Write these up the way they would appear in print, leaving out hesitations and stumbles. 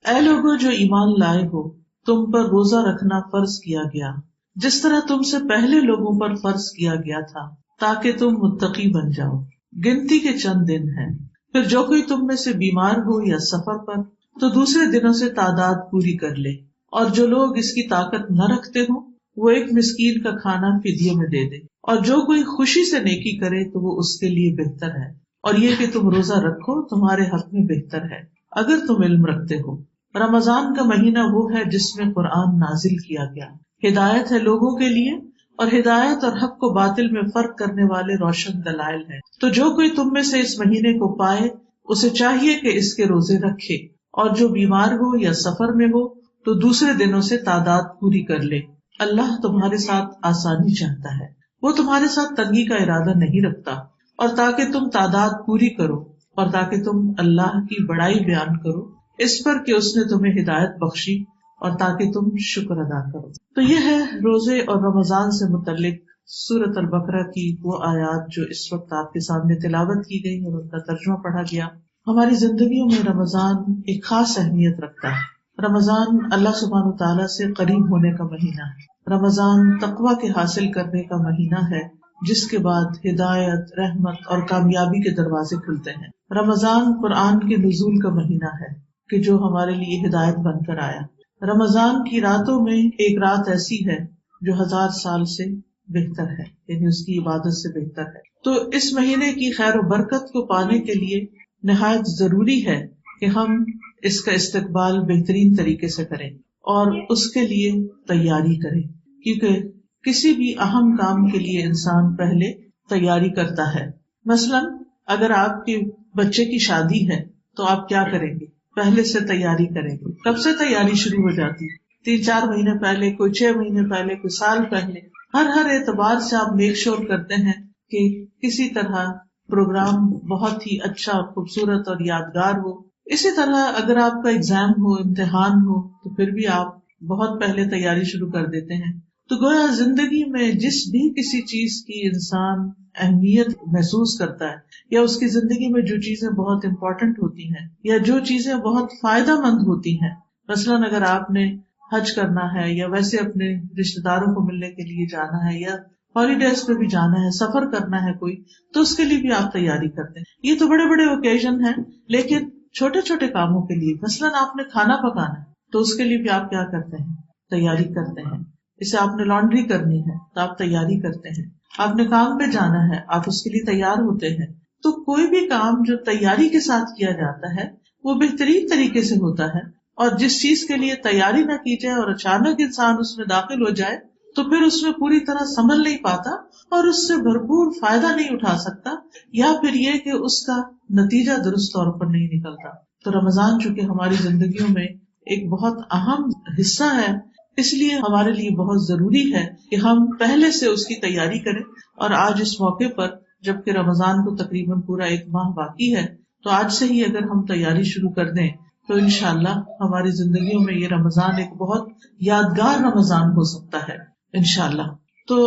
اے لوگو جو ایمان لائے ہو، تم پر روزہ رکھنا فرض کیا گیا جس طرح تم سے پہلے لوگوں پر فرض کیا گیا تھا، تاکہ تم متقی بن جاؤ۔ گنتی کے چند دن ہیں، پھر جو کوئی تم میں سے بیمار ہو یا سفر پر تو دوسرے دنوں سے تعداد پوری کر لے، اور جو لوگ اس کی طاقت نہ رکھتے ہوں وہ ایک مسکین کا کھانا فدیے میں دے دے، اور جو کوئی خوشی سے نیکی کرے تو وہ اس کے لیے بہتر ہے، اور یہ کہ تم روزہ رکھو تمہارے حق میں بہتر ہے اگر تم علم رکھتے ہو۔ رمضان کا مہینہ وہ ہے جس میں قرآن نازل کیا گیا، ہدایت ہے لوگوں کے لیے، اور ہدایت اور حق کو باطل میں فرق کرنے والے روشن دلائل ہیں۔ تو جو کوئی تم میں سے اس مہینے کو پائے اسے چاہیے کہ اس کے روزے رکھے، اور جو بیمار ہو یا سفر میں ہو تو دوسرے دنوں سے تعداد پوری کر لے۔ اللہ تمہارے ساتھ آسانی چاہتا ہے، وہ تمہارے ساتھ تنگی کا ارادہ نہیں رکھتا، اور تاکہ تم تعداد پوری کرو، اور تاکہ تم اللہ کی بڑائی بیان کرو اس پر کہ اس نے تمہیں ہدایت بخشی، اور تاکہ تم شکر ادا کرو۔ تو یہ ہے روزے اور رمضان سے متعلق سورۃ البقرہ کی وہ آیات جو اس وقت آپ کے سامنے تلاوت کی گئی اور ان کا ترجمہ پڑھا گیا۔ ہماری زندگیوں میں رمضان ایک خاص اہمیت رکھتا ہے۔ رمضان اللہ سبحانہ وتعالیٰ سے قریب ہونے کا مہینہ ہے۔ رمضان تقویٰ کے حاصل کرنے کا مہینہ ہے، جس کے بعد ہدایت، رحمت اور کامیابی کے دروازے کھلتے ہیں۔ رمضان قرآن کے نزول کا مہینہ ہے کہ جو ہمارے لیے ہدایت بن کر آیا۔ رمضان کی راتوں میں ایک رات ایسی ہے جو 1000 سال سے بہتر ہے، یعنی اس کی عبادت سے بہتر ہے۔ تو اس مہینے کی خیر و برکت کو پانے کے لیے نہایت ضروری ہے کہ ہم اس کا استقبال بہترین طریقے سے کریں اور اس کے لیے تیاری کریں، کیونکہ کسی بھی اہم کام کے لیے انسان پہلے تیاری کرتا ہے۔ مثلا اگر آپ کے بچے کی شادی ہے تو آپ کیا کریں گے؟ پہلے سے تیاری کریں گے۔ کب سے تیاری شروع ہو جاتی؟ 3-4 مہینے پہلے، کوئی 6 مہینے پہلے، کوئی سال پہلے۔ ہر اعتبار سے آپ میک شور کرتے ہیں کہ کسی طرح پروگرام بہت ہی اچھا، خوبصورت اور یادگار ہو۔ اسی طرح اگر آپ کا ایگزام ہو، امتحان ہو، تو پھر بھی آپ بہت پہلے تیاری شروع کر دیتے ہیں۔ تو گویا زندگی میں جس بھی کسی چیز کی انسان اہمیت محسوس کرتا ہے، یا اس کی زندگی میں جو چیزیں بہت امپورٹنٹ ہوتی ہیں یا جو چیزیں بہت فائدہ مند ہوتی ہیں، مثلاً اگر آپ نے حج کرنا ہے یا ویسے اپنے رشتہ داروں کو ملنے کے لیے جانا ہے یا ہالیڈیز پہ بھی جانا ہے، سفر کرنا ہے کوئی، تو اس کے لیے بھی آپ تیاری کرتے ہیں۔ یہ تو بڑے بڑے اوکیزن ہیں، لیکن چھوٹے چھوٹے کاموں کے لیے، مثلاً آپ نے کھانا پکانا ہے تو اس کے لیے بھی آپ کیا کرتے ہیں؟ تیاری کرتے ہیں۔ اسے آپ نے لانڈری کرنی ہے تو آپ تیاری کرتے ہیں۔ آپ نے کام پہ جانا ہے، آپ اس کے لیے تیار ہوتے ہیں۔ تو کوئی بھی کام جو تیاری کے ساتھ کیا جاتا ہے وہ بہترین طریقے سے ہوتا ہے، اور جس چیز کے لیے تیاری نہ کی جائے اور اچانک انسان اس میں داخل ہو جائے تو پھر اس میں پوری طرح سنبھل نہیں پاتا اور اس سے بھرپور فائدہ نہیں اٹھا سکتا، یا پھر یہ کہ اس کا نتیجہ درست طور پر نہیں نکلتا۔ تو رمضان چونکہ ہماری زندگیوں میں ایک بہت اہم حصہ ہے، اس لیے ہمارے لیے بہت ضروری ہے کہ ہم پہلے سے اس کی تیاری کریں۔ اور آج اس موقع پر جبکہ رمضان کو تقریباً پورا 1 ماہ باقی ہے، تو آج سے ہی اگر ہم تیاری شروع کر دیں تو انشاءاللہ ہماری زندگیوں میں یہ رمضان ایک بہت یادگار رمضان ہو سکتا ہے انشاءاللہ۔ تو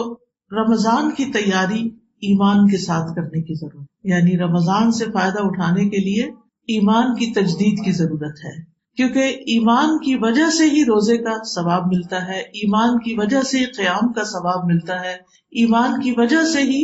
رمضان کی تیاری ایمان کے ساتھ کرنے کی ضرورت، یعنی رمضان سے فائدہ اٹھانے کے لیے ایمان کی تجدید کی ضرورت ہے، کیونکہ ایمان کی وجہ سے ہی روزے کا ثواب ملتا ہے، ایمان کی وجہ سے قیام کا ثواب ملتا ہے، ایمان کی وجہ سے ہی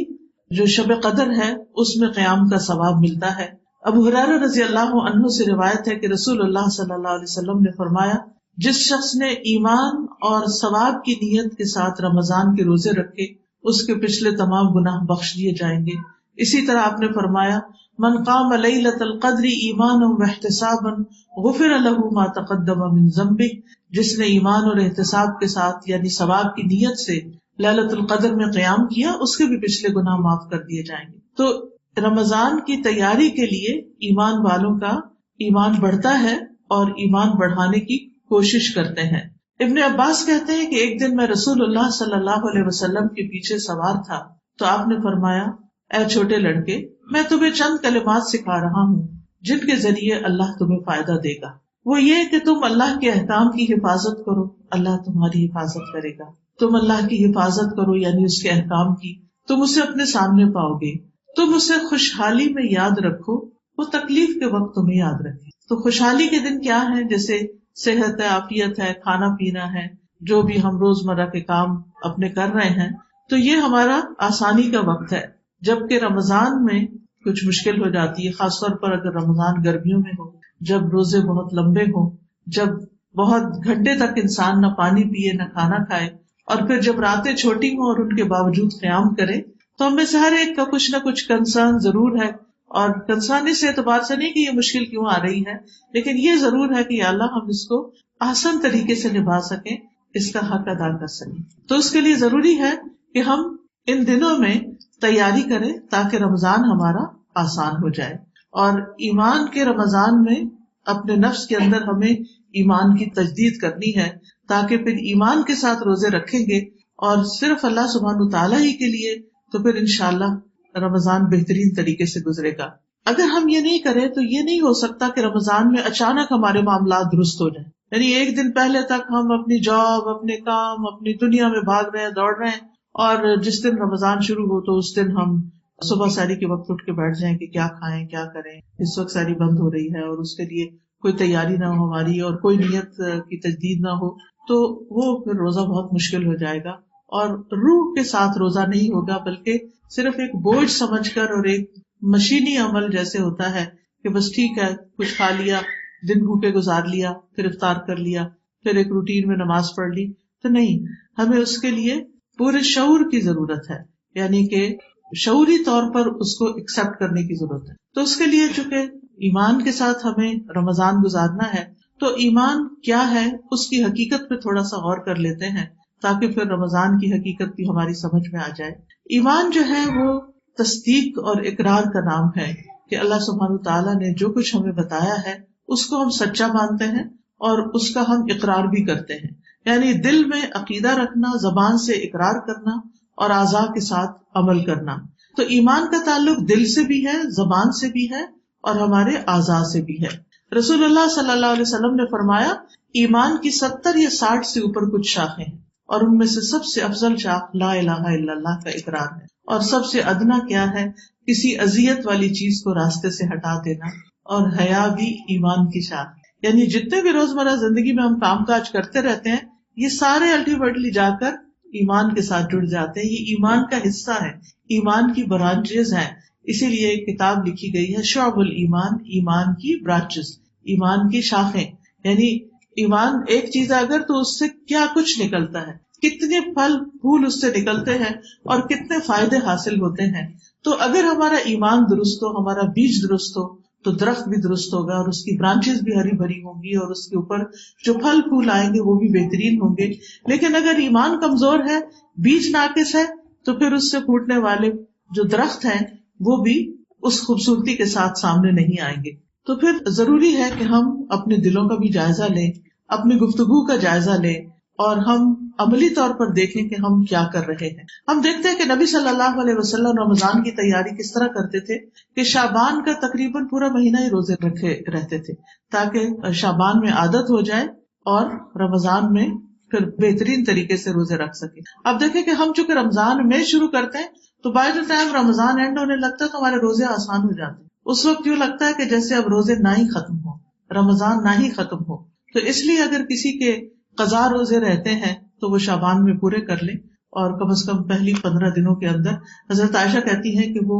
جو شب قدر ہے اس میں قیام کا ثواب ملتا ہے۔ ابو ہریرہ رضی اللہ عنہ سے روایت ہے کہ رسول اللہ صلی اللہ علیہ وسلم نے فرمایا، جس شخص نے ایمان اور ثواب کی نیت کے ساتھ رمضان کے روزے رکھے اس کے پچھلے تمام گناہ بخش دیے جائیں گے۔ اسی طرح آپ نے فرمایا، من قام لیلۃ القدر ایمانا واحتسابا غفر له ما تقدم من ذنبہ، جس نے ایمان اور احتساب کے ساتھ یعنی ثواب کی نیت سے لیلۃ القدر میں قیام کیا، اس کے بھی پچھلے گناہ معاف کر دیے جائیں گے۔ تو رمضان کی تیاری کے لیے ایمان والوں کا ایمان بڑھتا ہے اور ایمان بڑھانے کی کوشش کرتے ہیں۔ ابن عباس کہتے ہیں کہ ایک دن میں رسول اللہ صلی اللہ علیہ وسلم کے پیچھے سوار تھا تو آپ نے فرمایا، اے چھوٹے لڑکے، میں تمہیں چند کلمات سکھا رہا ہوں جن کے ذریعے اللہ تمہیں فائدہ دے گا۔ وہ یہ کہ تم اللہ کے احکام کی حفاظت کرو، اللہ تمہاری حفاظت کرے گا۔ تم اللہ کی حفاظت کرو یعنی اس کے احکام کی، تم اسے اپنے سامنے پاؤ گے۔ تم اسے خوشحالی میں یاد رکھو وہ تکلیف کے وقت تمہیں یاد رکھے. تو خوشحالی کے دن کیا ہے؟ جیسے صحت ہے، عافیت ہے، کھانا پینا ہے، جو بھی ہم روزمرہ کے کام اپنے کر رہے ہیں، تو یہ ہمارا آسانی کا وقت ہے. جبکہ رمضان میں کچھ مشکل ہو جاتی ہے، خاص طور پر اگر رمضان گرمیوں میں ہو، جب روزے بہت لمبے ہوں، جب بہت گھنٹے تک انسان نہ پانی پیے نہ کھانا کھائے، اور پھر جب راتیں چھوٹی ہوں اور ان کے باوجود قیام کرے. تو ہم میں سے ہر ایک کا کچھ نہ کچھ کنسرن ضرور ہے، اور کنسرن اس اعتبار سے نہیں کہ یہ مشکل کیوں آ رہی ہے، لیکن یہ ضرور ہے کہ یا اللہ ہم اس کو آسان طریقے سے نبھا سکیں، اس کا حق ادا کر سکیں. تو اس کے لیے ضروری ہے کہ ہم ان دنوں میں تیاری کریں تاکہ رمضان ہمارا آسان ہو جائے. اور ایمان کے رمضان میں اپنے نفس کے اندر ہمیں ایمان کی تجدید کرنی ہے، تاکہ پھر ایمان کے ساتھ روزے رکھیں گے اور صرف اللہ سبحانہ تعالیٰ ہی کے لیے، تو پھر انشاءاللہ رمضان بہترین طریقے سے گزرے گا. اگر ہم یہ نہیں کریں تو یہ نہیں ہو سکتا کہ رمضان میں اچانک ہمارے معاملات درست ہو جائیں. یعنی ایک دن پہلے تک ہم اپنی جاب، اپنے کام، اپنی دنیا میں بھاگ رہے ہیں، دوڑ رہے ہیں، اور جس دن رمضان شروع ہو تو اس دن ہم صبح سحری کے وقت اٹھ کے بیٹھ جائیں کہ کیا کھائیں کیا کریں. اس وقت سحری بند ہو رہی ہے اور اس کے لیے کوئی تیاری نہ ہو ہماری، اور کوئی نیت کی تجدید نہ ہو، تو وہ پھر روزہ بہت مشکل ہو جائے گا، اور روح کے ساتھ روزہ نہیں ہوگا، بلکہ صرف ایک بوجھ سمجھ کر اور ایک مشینی عمل جیسے ہوتا ہے کہ بس ٹھیک ہے کچھ کھا لیا، دن بھوکے گزار لیا، پھر افطار کر لیا، پھر ایک روٹین میں نماز پڑھ لی. تو نہیں، ہمیں اس کے لیے پورے شعور کی ضرورت ہے، یعنی کہ شعوری طور پر اس کو ایکسپٹ کرنے کی ضرورت ہے. تو اس کے لیے چونکہ ایمان کے ساتھ ہمیں رمضان گزارنا ہے، تو ایمان کیا ہے اس کی حقیقت پہ تھوڑا سا غور کر لیتے ہیں تاکہ پھر رمضان کی حقیقت بھی ہماری سمجھ میں آ جائے. ایمان جو ہے وہ تصدیق اور اقرار کا نام ہے کہ اللہ سبحانہ تعالیٰ نے جو کچھ ہمیں بتایا ہے اس کو ہم سچا مانتے ہیں اور اس کا ہم اقرار بھی کرتے ہیں. یعنی دل میں عقیدہ رکھنا، زبان سے اقرار کرنا اور اعضاء کے ساتھ عمل کرنا. تو ایمان کا تعلق دل سے بھی ہے، زبان سے بھی ہے اور ہمارے اعضاء سے بھی ہے. رسول اللہ صلی اللہ علیہ وسلم نے فرمایا ایمان کی 70 یا 60 سے اوپر کچھ شاخیں ہیں، اور ان میں سے سب سے افضل شاخ لا الہ الا اللہ کا اقرار ہے، اور سب سے ادنا کیا ہے؟ کسی اذیت والی چیز کو راستے سے ہٹا دینا. اور حیا بھی ایمان کی شاخ. یعنی جتنے بھی روزمرہ زندگی میں ہم کام کاج کرتے رہتے ہیں، یہ سارے الٹیمیٹلی جا کر ایمان کے ساتھ جڑ جاتے ہیں. یہ ایمان کا حصہ ہے، ایمان کی برانچز ہیں. اسی لیے ایک کتاب لکھی گئی ہے شعب الایمان، ایمان کی برانچز، ایمان کی شاخیں. یعنی ایمان ایک چیز ہے اگر، تو اس سے کیا کچھ نکلتا ہے، کتنے پھل پھول اس سے نکلتے ہیں اور کتنے فائدے حاصل ہوتے ہیں. تو اگر ہمارا ایمان درست ہو، ہمارا بیج درست ہو، تو درخت بھی درست ہوگا اور اس کی برانچز بھی ہری بھری ہوں گی، اور اس کے اوپر جو پھل پھول آئیں گے وہ بھی بہترین ہوں گے. لیکن اگر ایمان کمزور ہے، بیج ناقص ہے، تو پھر اس سے پھوٹنے والے جو درخت ہیں وہ بھی اس خوبصورتی کے ساتھ سامنے نہیں آئیں گے. تو پھر ضروری ہے کہ ہم اپنے دلوں کا بھی جائزہ لیں، اپنی گفتگو کا جائزہ لیں، اور ہم عملی طور پر دیکھیں کہ ہم کیا کر رہے ہیں. ہم دیکھتے ہیں کہ نبی صلی اللہ علیہ وسلم رمضان کی تیاری کس طرح کرتے تھے کہ شعبان کا تقریباً پورا مہینہ ہی روزے رکھے رہتے تھے تاکہ شعبان میں عادت ہو جائے اور رمضان میں پھر بہترین طریقے سے روزے رکھ سکیں. اب دیکھیں کہ ہم چونکہ رمضان میں شروع کرتے ہیں تو by the time Ramzan and ہونے لگتا ہے تو ہمارے روزے آسان ہو جاتے ہیں. اس وقت یوں لگتا ہے کہ جیسے اب روزے نہ ہی ختم ہو، رمضان نہ ہی ختم ہو. تو اس لیے اگر کسی کے قضا روزے رہتے ہیں تو وہ شعبان میں پورے کر لیں، اور کم از کم پہلی 15 دنوں کے اندر. حضرت عائشہ کہتی ہیں کہ وہ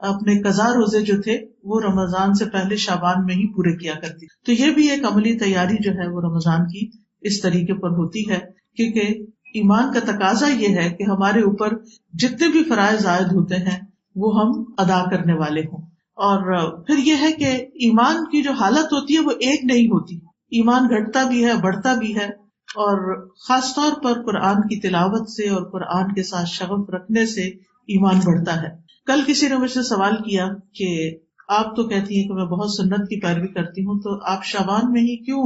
اپنے قضا روزے جو تھے وہ رمضان سے پہلے شعبان میں ہی پورے کیا کرتی. تو یہ بھی ایک عملی تیاری جو ہے وہ رمضان کی اس طریقے پر ہوتی ہے، کیونکہ ایمان کا تقاضا یہ ہے کہ ہمارے اوپر جتنے بھی فرائض عائد ہوتے ہیں وہ ہم ادا کرنے والے ہوں. اور پھر یہ ہے کہ ایمان کی جو حالت ہوتی ہے وہ ایک نہیں ہوتی، ایمان گھٹتا بھی ہے، بڑھتا بھی ہے. اور خاص طور پر قرآن کی تلاوت سے اور قرآن کے ساتھ شغف رکھنے سے ایمان بڑھتا ہے. کل کسی نے مجھ سے سوال کیا کہ آپ تو کہتی ہیں کہ میں بہت سنت کی پیروی کرتی ہوں، تو آپ شعبان میں ہی کیوں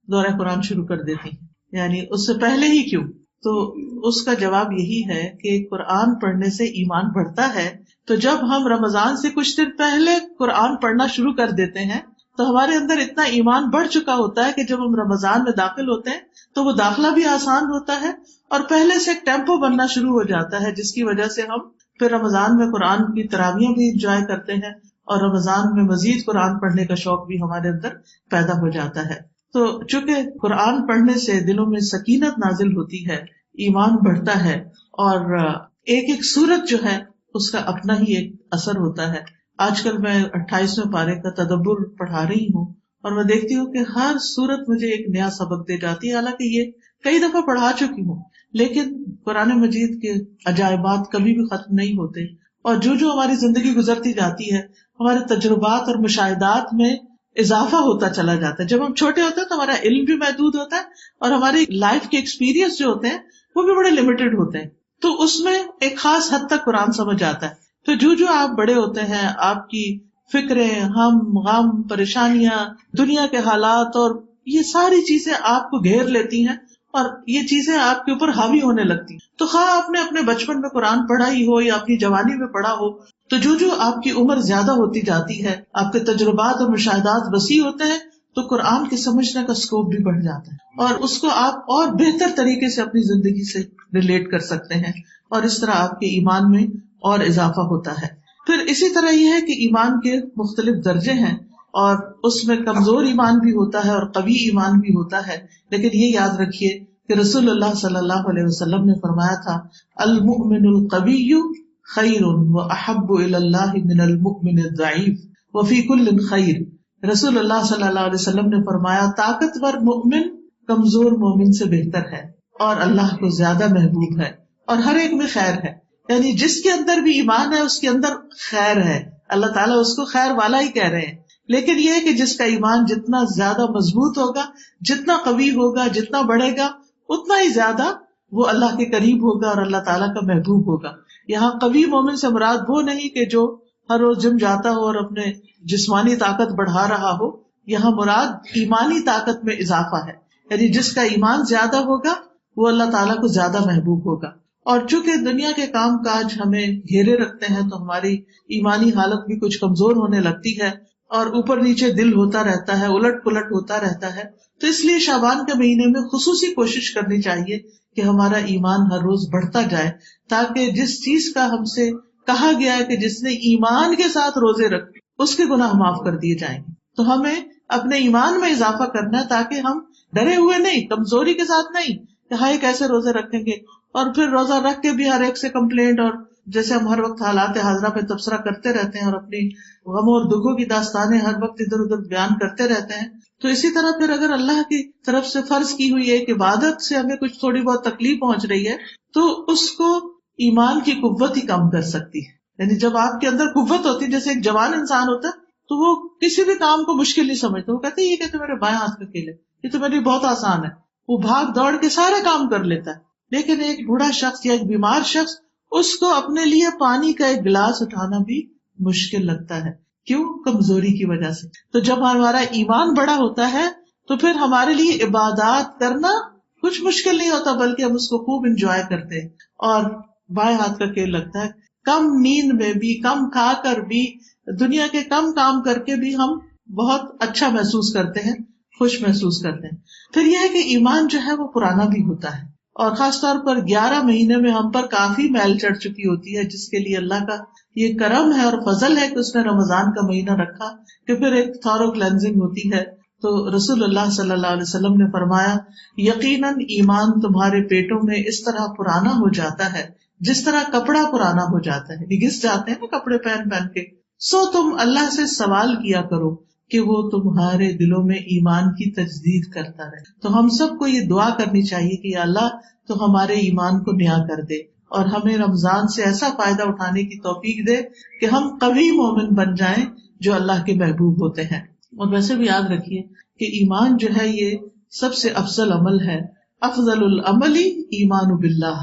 دورہ قرآن شروع کر دیتی ہیں، یعنی اس سے پہلے ہی کیوں؟ تو اس کا جواب یہی ہے کہ قرآن پڑھنے سے ایمان بڑھتا ہے. تو جب ہم رمضان سے کچھ دن پہلے قرآن پڑھنا شروع کر دیتے ہیں تو ہمارے اندر اتنا ایمان بڑھ چکا ہوتا ہے کہ جب ہم رمضان میں داخل ہوتے ہیں تو وہ داخلہ بھی آسان ہوتا ہے، اور پہلے سے ایک ٹیمپو بننا شروع ہو جاتا ہے، جس کی وجہ سے ہم پھر رمضان میں قرآن کی تراویحیں بھی انجوائے کرتے ہیں اور رمضان میں مزید قرآن پڑھنے کا شوق بھی ہمارے اندر پیدا ہو جاتا ہے. تو چونکہ قرآن پڑھنے سے دلوں میں سکینت نازل ہوتی ہے، ایمان بڑھتا ہے، اور ایک ایک سورت جو ہے اس کا اپنا ہی ایک اثر ہوتا ہے. آج کل میں 28ویں پارے کا تدبر پڑھا رہی ہوں اور میں دیکھتی ہوں کہ ہر سورت مجھے ایک نیا سبق دے جاتی ہے. حالانکہ یہ کئی دفعہ پڑھا چکی ہوں، لیکن قرآن مجید کے عجائبات کبھی بھی ختم نہیں ہوتے. اور جو ہماری زندگی گزرتی جاتی ہے، ہمارے تجربات اور مشاہدات میں اضافہ ہوتا چلا جاتا ہے. جب ہم چھوٹے ہوتے ہیں تو ہمارا علم بھی محدود ہوتا ہے اور ہماری لائف کے ایکسپیرینس جو ہوتے ہیں وہ بھی بڑے لمیٹڈ ہوتے ہیں. تو اس میں ایک خاص حد تک قرآن سمجھ آتا ہے. تو جو آپ بڑے ہوتے ہیں، آپ کی فکریں، غم، پریشانیاں، دنیا کے حالات اور یہ ساری چیزیں آپ کو گھیر لیتی ہیں اور یہ چیزیں آپ کے اوپر حاوی ہونے لگتی ہیں. تو خواہ آپ نے اپنے بچپن میں قرآن پڑھا ہی ہو یا اپنی جوانی میں پڑھا ہو، تو جو آپ کی عمر زیادہ ہوتی جاتی ہے، آپ کے تجربات اور مشاہدات وسیع ہوتے ہیں، تو قرآن کے سمجھنے کا اسکوپ بھی بڑھ جاتا ہے اور اس کو آپ اور بہتر طریقے سے اپنی زندگی سے ریلیٹ کر سکتے ہیں، اور اس طرح آپ کے ایمان میں اور اضافہ ہوتا ہے. پھر اسی طرح یہ ہے کہ ایمان کے مختلف درجے ہیں اور اس میں کمزور ایمان بھی ہوتا ہے اور قوی ایمان بھی ہوتا ہے. لیکن یہ یاد رکھیے کہ رسول اللہ صلی اللہ علیہ وسلم نے فرمایا تھا، المؤمن القوی خیر واحب الی اللہ من المؤمن الضعیف وفی کل خیر. رسول اللہ صلی اللہ علیہ وسلم نے فرمایا، طاقتور مومن کمزور مومن سے بہتر ہے اور اللہ کو زیادہ محبوب ہے اور ہر ایک میں خیر ہے. یعنی جس کے اندر بھی ایمان ہے اس کے اندر خیر ہے. اللہ تعالیٰ اس کو خیر والا ہی کہہ رہے ہیں. لیکن یہ ہے کہ جس کا ایمان جتنا زیادہ مضبوط ہوگا، جتنا قوی ہوگا، جتنا بڑھے گا، اتنا ہی زیادہ وہ اللہ کے قریب ہوگا اور اللہ تعالیٰ کا محبوب ہوگا. یہاں قوی مومن سے مراد وہ نہیں کہ جو ہر روز جم جاتا ہو اور اپنے جسمانی طاقت بڑھا رہا ہو. یہاں مراد ایمانی طاقت میں اضافہ ہے. یعنی جس کا ایمان زیادہ ہوگا وہ اللہ تعالیٰ کو زیادہ محبوب ہوگا. اور چونکہ دنیا کے کام کاج ہمیں گھیرے رکھتے ہیں تو ہماری ایمانی حالت بھی کچھ کمزور ہونے لگتی ہے اور اوپر نیچے دل ہوتا رہتا ہے، الٹ پلٹ ہوتا رہتا ہے. تو اس لیے شعبان کے مہینے میں خصوصی کوشش کرنی چاہیے کہ ہمارا ایمان ہر روز بڑھتا جائے، تاکہ جس چیز کا ہم سے کہا گیا ہے کہ جس نے ایمان کے ساتھ روزے رکھے اس کے گناہ معاف کر دیے جائیں گے. تو ہمیں اپنے ایمان میں اضافہ کرنا ہے تاکہ ہم ڈرے ہوئے نہیں، کمزوری کے ساتھ نہیں کہ ہائے کیسے روزے رکھیں گے، اور پھر روزہ رکھ کے بھی ہر ایک سے کمپلینٹ، اور جیسے ہم ہر وقت حالات حاضرہ پہ تبصرہ کرتے رہتے ہیں اور اپنی غموں اور دکھوں کی داستانیں ہر وقت ادھر ادھر بیان کرتے رہتے ہیں. تو اسی طرح پھر اگر اللہ کی طرف سے فرض کی ہوئی ایک عبادت سے ہمیں کچھ تھوڑی بہت تکلیف پہنچ رہی ہے تو اس کو ایمان کی قوت ہی کم کر سکتی ہے. یعنی جب آپ کے اندر قوت ہوتی ہے، جیسے ایک جوان انسان ہوتا ہے تو وہ کسی بھی کام کو مشکل نہیں سمجھتا. وہ کہتے ہیں یہ کہ میرے بائیں ہاتھ کا کھیل ہے، یہ تو میرے لیے بہت آسان ہے. وہ بھاگ دوڑ کے سارے کام کر لیتا ہے. لیکن ایک بوڑھا شخص یا ایک بیمار شخص، اس کو اپنے لیے پانی کا ایک گلاس اٹھانا بھی مشکل لگتا ہے. کیوں؟ کمزوری کی وجہ سے. تو جب ہمارا ایمان بڑا ہوتا ہے تو پھر ہمارے لیے عبادات کرنا کچھ مشکل نہیں ہوتا، بلکہ ہم اس کو خوب انجوائے کرتے ہیں. اور بائیں ہاتھ کا کھیل لگتا ہے، کم نیند میں بھی، کم کھا کر بھی، دنیا کے کم کام کر کے بھی ہم بہت اچھا محسوس کرتے ہیں، خوش محسوس کرتے ہیں. پھر یہ ہے کہ ایمان جو ہے وہ پرانا بھی ہوتا ہے، اور خاص طور پر 11 مہینے میں ہم پر کافی میل چڑھ چکی ہوتی ہے، جس کے لیے اللہ کا یہ کرم ہے اور فضل ہے کہ اس نے رمضان کا مہینہ رکھا کہ پھر ایک تھورو کلینزنگ ہوتی ہے. تو رسول اللہ صلی اللہ علیہ وسلم نے فرمایا، یقیناً ایمان تمہارے پیٹوں میں اس طرح پرانا ہو جاتا ہے جس طرح کپڑا پرانا ہو جاتا ہے. گھس جاتے ہیں نا کپڑے پہن پہن کے. سو تم اللہ سے سوال کیا کرو کہ وہ تمہارے دلوں میں ایمان کی تجدید کرتا رہے. تو ہم سب کو یہ دعا کرنی چاہیے کہ یا اللہ تو ہمارے ایمان کو نیا کر دے اور ہمیں رمضان سے ایسا فائدہ اٹھانے کی توفیق دے کہ ہم قوی مومن بن جائیں جو اللہ کے محبوب ہوتے ہیں. اور ویسے بھی یاد رکھیے کہ ایمان جو ہے یہ سب سے افضل عمل ہے. افضل العمل ایمان باللہ.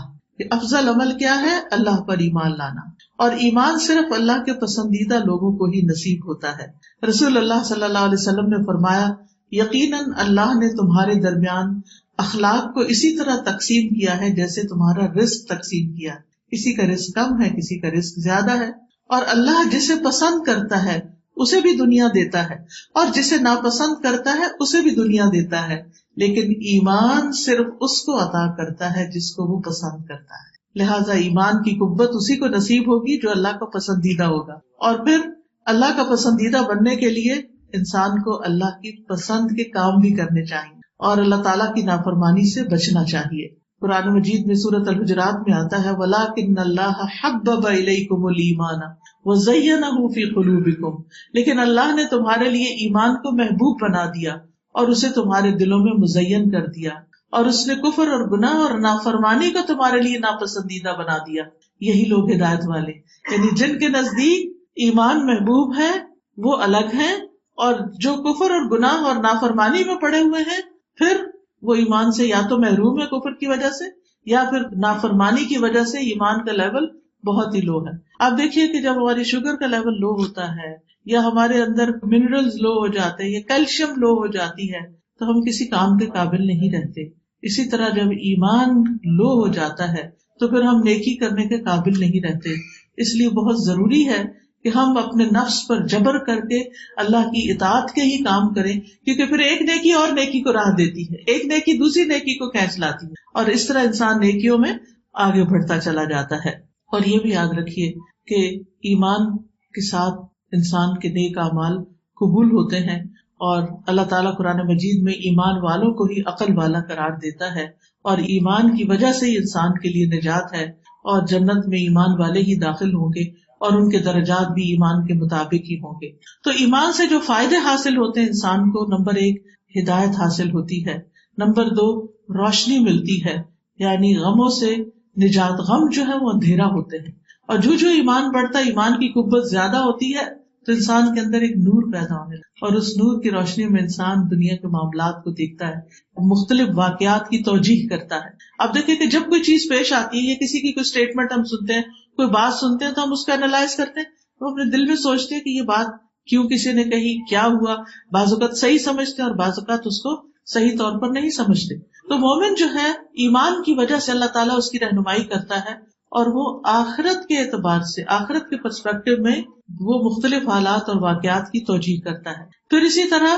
افضل عمل کیا ہے؟ اللہ پر ایمان لانا. اور ایمان صرف اللہ کے پسندیدہ لوگوں کو ہی نصیب ہوتا ہے. رسول اللہ صلی اللہ علیہ وسلم نے فرمایا، یقیناً اللہ نے تمہارے درمیان اخلاق کو اسی طرح تقسیم کیا ہے جیسے تمہارا رزق تقسیم کیا. کسی کا رزق کم ہے، کسی کا رزق زیادہ ہے. اور اللہ جسے پسند کرتا ہے اسے بھی دنیا دیتا ہے اور جسے ناپسند کرتا ہے اسے بھی دنیا دیتا ہے. لیکن ایمان صرف اس کو عطا کرتا ہے جس کو وہ پسند کرتا ہے. لہٰذا ایمان کی قوت اسی کو نصیب ہوگی جو اللہ کا پسندیدہ ہوگا. اور پھر اللہ کا پسندیدہ بننے کے لیے انسان کو اللہ کی پسند کے کام بھی کرنے چاہیے اور اللہ تعالیٰ کی نافرمانی سے بچنا چاہیے. قرآن مجید میں سورۃ الحجرات میں آتا ہے وَلَٰكِنَّ اللَّهَ حَبَّبَ إِلَيْكُمُ الْإِيمَانَ وَزَيَّنَهُ فِي قُلُوبِكُمْ، لیکن اللہ نے تمہارے لیے ایمان کو محبوب بنا دیا اور اسے تمہارے دلوں میں مزین کر دیا، اور اس نے کفر اور گناہ اور نافرمانی کو تمہارے لیے ناپسندیدہ بنا دیا. یہی لوگ ہدایت والے، یعنی جن کے نزدیک ایمان محبوب ہے وہ الگ ہیں، اور جو کفر اور گناہ اور نافرمانی میں پڑے ہوئے ہیں پھر وہ ایمان سے یا تو محروم ہے کفر کی وجہ سے یا پھر نافرمانی کی وجہ سے ایمان کا لیول بہت ہی لو ہے. آپ دیکھیے کہ جب ہماری شوگر کا لیول لو ہوتا ہے یا ہمارے اندر منرلز لو ہو جاتے ہیں یا کیلشیم لو ہو جاتی ہے تو ہم کسی کام کے قابل نہیں رہتے. اسی طرح جب ایمان لو ہو جاتا ہے تو پھر ہم نیکی کرنے کے قابل نہیں رہتے. اس لیے بہت ضروری ہے کہ ہم اپنے نفس پر جبر کر کے اللہ کی اطاعت کے ہی کام کریں، کیونکہ پھر ایک نیکی اور نیکی کو راہ دیتی ہے، ایک نیکی دوسری نیکی کو کھینچ لاتی ہے، اور اس طرح انسان نیکیوں میں آگے بڑھتا چلا جاتا ہے. اور یہ بھی یاد رکھیے کہ ایمان کے ساتھ انسان کے نیک اعمال قبول ہوتے ہیں، اور اللہ تعالیٰ قرآن مجید میں ایمان والوں کو ہی عقل والا قرار دیتا ہے، اور ایمان کی وجہ سے ہی انسان کے لیے نجات ہے، اور جنت میں ایمان والے ہی داخل ہوں گے اور ان کے درجات بھی ایمان کے مطابق ہی ہوں گے. تو ایمان سے جو فائدے حاصل ہوتے ہیں انسان کو، نمبر 1 ہدایت حاصل ہوتی ہے، نمبر 2 روشنی ملتی ہے، یعنی غموں سے نجات. غم جو ہے وہ اندھیرا ہوتے ہیں، اور جو ایمان بڑھتا ہے، ایمان کی قوت زیادہ ہوتی ہے تو انسان کے اندر ایک نور پیدا ہونے لگتا ہے، اور اس نور کی روشنی میں انسان دنیا کے معاملات کو دیکھتا ہے، مختلف واقعات کی توجیح کرتا ہے. اب دیکھیں کہ جب کوئی چیز پیش آتی ہے یا کسی کی کوئی اسٹیٹمنٹ ہم سنتے ہیں، کوئی بات سنتے ہیں، تو ہم اس کو اینالائز کرتے ہیں، تو اپنے دل میں سوچتے ہیں کہ یہ بات کیوں کسی نے کہی، کیا ہوا. بعض اوقات صحیح سمجھتے ہیں اور بعض اوقات اس کو صحیح طور پر نہیں سمجھتے. تو مومن جو ہے ایمان کی وجہ سے اللہ تعالیٰ اس کی رہنمائی کرتا ہے، اور وہ آخرت کے اعتبار سے، آخرت کے پرسپیکٹو میں وہ مختلف حالات اور واقعات کی توجیہ کرتا ہے. پھر اسی طرح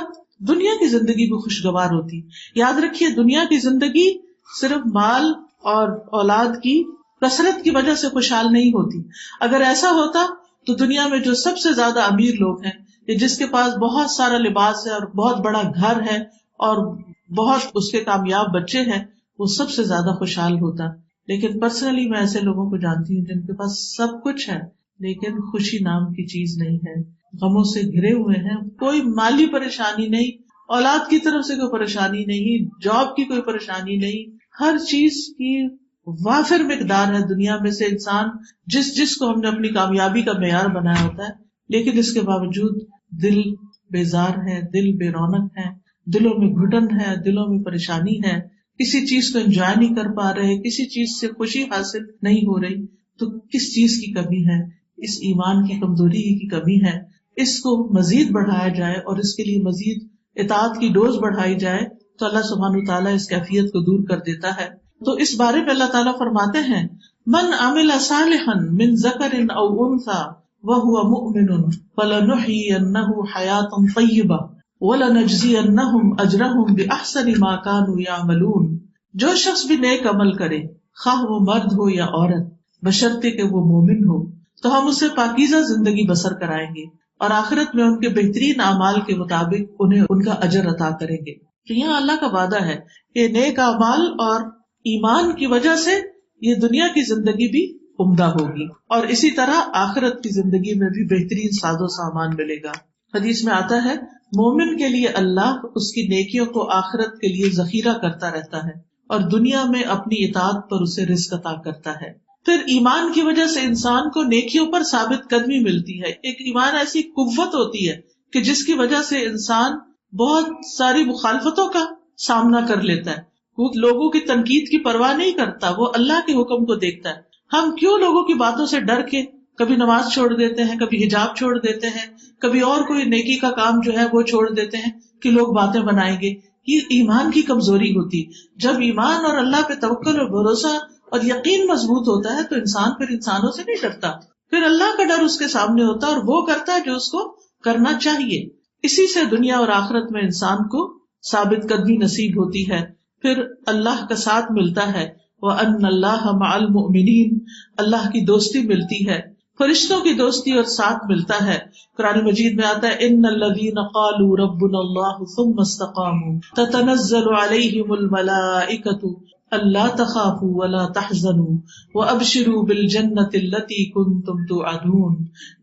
دنیا کی زندگی بھی خوشگوار ہوتی. یاد رکھیے دنیا کی زندگی صرف مال اور اولاد کی کثرت کی وجہ سے خوشحال نہیں ہوتی. اگر ایسا ہوتا تو دنیا میں جو سب سے زیادہ امیر لوگ ہیں، یا جس کے پاس بہت سارا لباس ہے اور بہت بڑا گھر ہے اور بہت اس کے کامیاب بچے ہیں، وہ سب سے زیادہ خوشحال ہوتا. لیکن پرسنلی میں ایسے لوگوں کو جانتی ہوں جن کے پاس سب کچھ ہے لیکن خوشی نام کی چیز نہیں ہے، غموں سے گھرے ہوئے ہیں. کوئی مالی پریشانی نہیں، اولاد کی طرف سے کوئی پریشانی نہیں، جاب کی کوئی پریشانی نہیں، ہر چیز کی وافر مقدار ہے. دنیا میں سے انسان جس کو ہم نے اپنی کامیابی کا معیار بنایا ہوتا ہے، لیکن اس کے باوجود دل بیزار ہے، دل بے رونق ہے، دلوں میں گھٹن ہے، دلوں میں پریشانی ہے، کسی چیز کو انجوائے نہیں کر پا رہے، کسی چیز سے خوشی حاصل نہیں ہو رہی. تو کس چیز کی کمی ہے؟ اس ایمان کی کمزوری کی کمی ہے. اس کو مزید بڑھایا جائے اور اس کے لیے مزید اطاعت کی ڈوز بڑھائی جائے تو اللہ سبحانہ تعالیٰ اس کیفیت کو دور کر دیتا ہے. تو اس بارے میں اللہ تعالیٰ فرماتے ہیں من عمل صالحا من ذکر او انثى وهو مؤمن فلنحيينه حیاتا طیبہ وَلَنَجْزِيَنَّهُمْ أَجْرَهُمْ بِأَحْسَنِ مَا كَانُوا يَعْمَلُونَ. جو شخص بھی نیک عمل کرے، خواہ وہ مرد ہو یا عورت، بشرطے کہ وہ مومن ہو، تو ہم اسے پاکیزہ زندگی بسر کرائیں گے اور آخرت میں ان کے بہترین اعمال کے مطابق انہیں ان کا اجر عطا کریں گے. تو یہاں اللہ کا وعدہ ہے کہ نیک اعمال اور ایمان کی وجہ سے یہ دنیا کی زندگی بھی عمدہ ہوگی، اور اسی طرح آخرت کی زندگی میں بھی بہترین ساز و سامان ملے گا. حدیث میں آتا ہے مومن کے لیے اللہ اس کی نیکیوں کو آخرت کے لیے ذخیرہ کرتا رہتا ہے اور دنیا میں اپنی اطاعت پر اسے رزق عطا کرتا ہے. پھر ایمان کی وجہ سے انسان کو نیکیوں پر ثابت قدمی ملتی ہے. ایک ایمان ایسی قوت ہوتی ہے کہ جس کی وجہ سے انسان بہت ساری مخالفتوں کا سامنا کر لیتا ہے. وہ لوگوں کی تنقید کی پرواہ نہیں کرتا، وہ اللہ کے حکم کو دیکھتا ہے. ہم کیوں لوگوں کی باتوں سے ڈر کے کبھی نماز چھوڑ دیتے ہیں، کبھی حجاب چھوڑ دیتے ہیں، کبھی اور کوئی نیکی کا کام جو ہے وہ چھوڑ دیتے ہیں کہ لوگ باتیں بنائیں گے. یہ ایمان کی کمزوری ہوتی. جب ایمان اور اللہ پہ توکل اور بھروسہ اور یقین مضبوط ہوتا ہے تو انسان پھر انسانوں سے نہیں ڈرتا، پھر اللہ کا ڈر اس کے سامنے ہوتا ہے اور وہ کرتا ہے جو اس کو کرنا چاہیے. اسی سے دنیا اور آخرت میں انسان کو ثابت قدمی نصیب ہوتی ہے. پھر اللہ کا ساتھ ملتا ہے، وَأَنَّ اللَّهَ مَعَ الْمُؤْمِنِينَ، اللہ کی دوستی ملتی ہے. فرشتوں کی دوستی اور ساتھ ملتا ہے. قرآن مجید میں آتا ہے ان الذین قالوا ربنا اللہ ثم استقاموا تتنزل علیہم الملائکۃ الا تخافوا ولا تحزنوا وابشروا بالجنۃ التي كنتم توعدون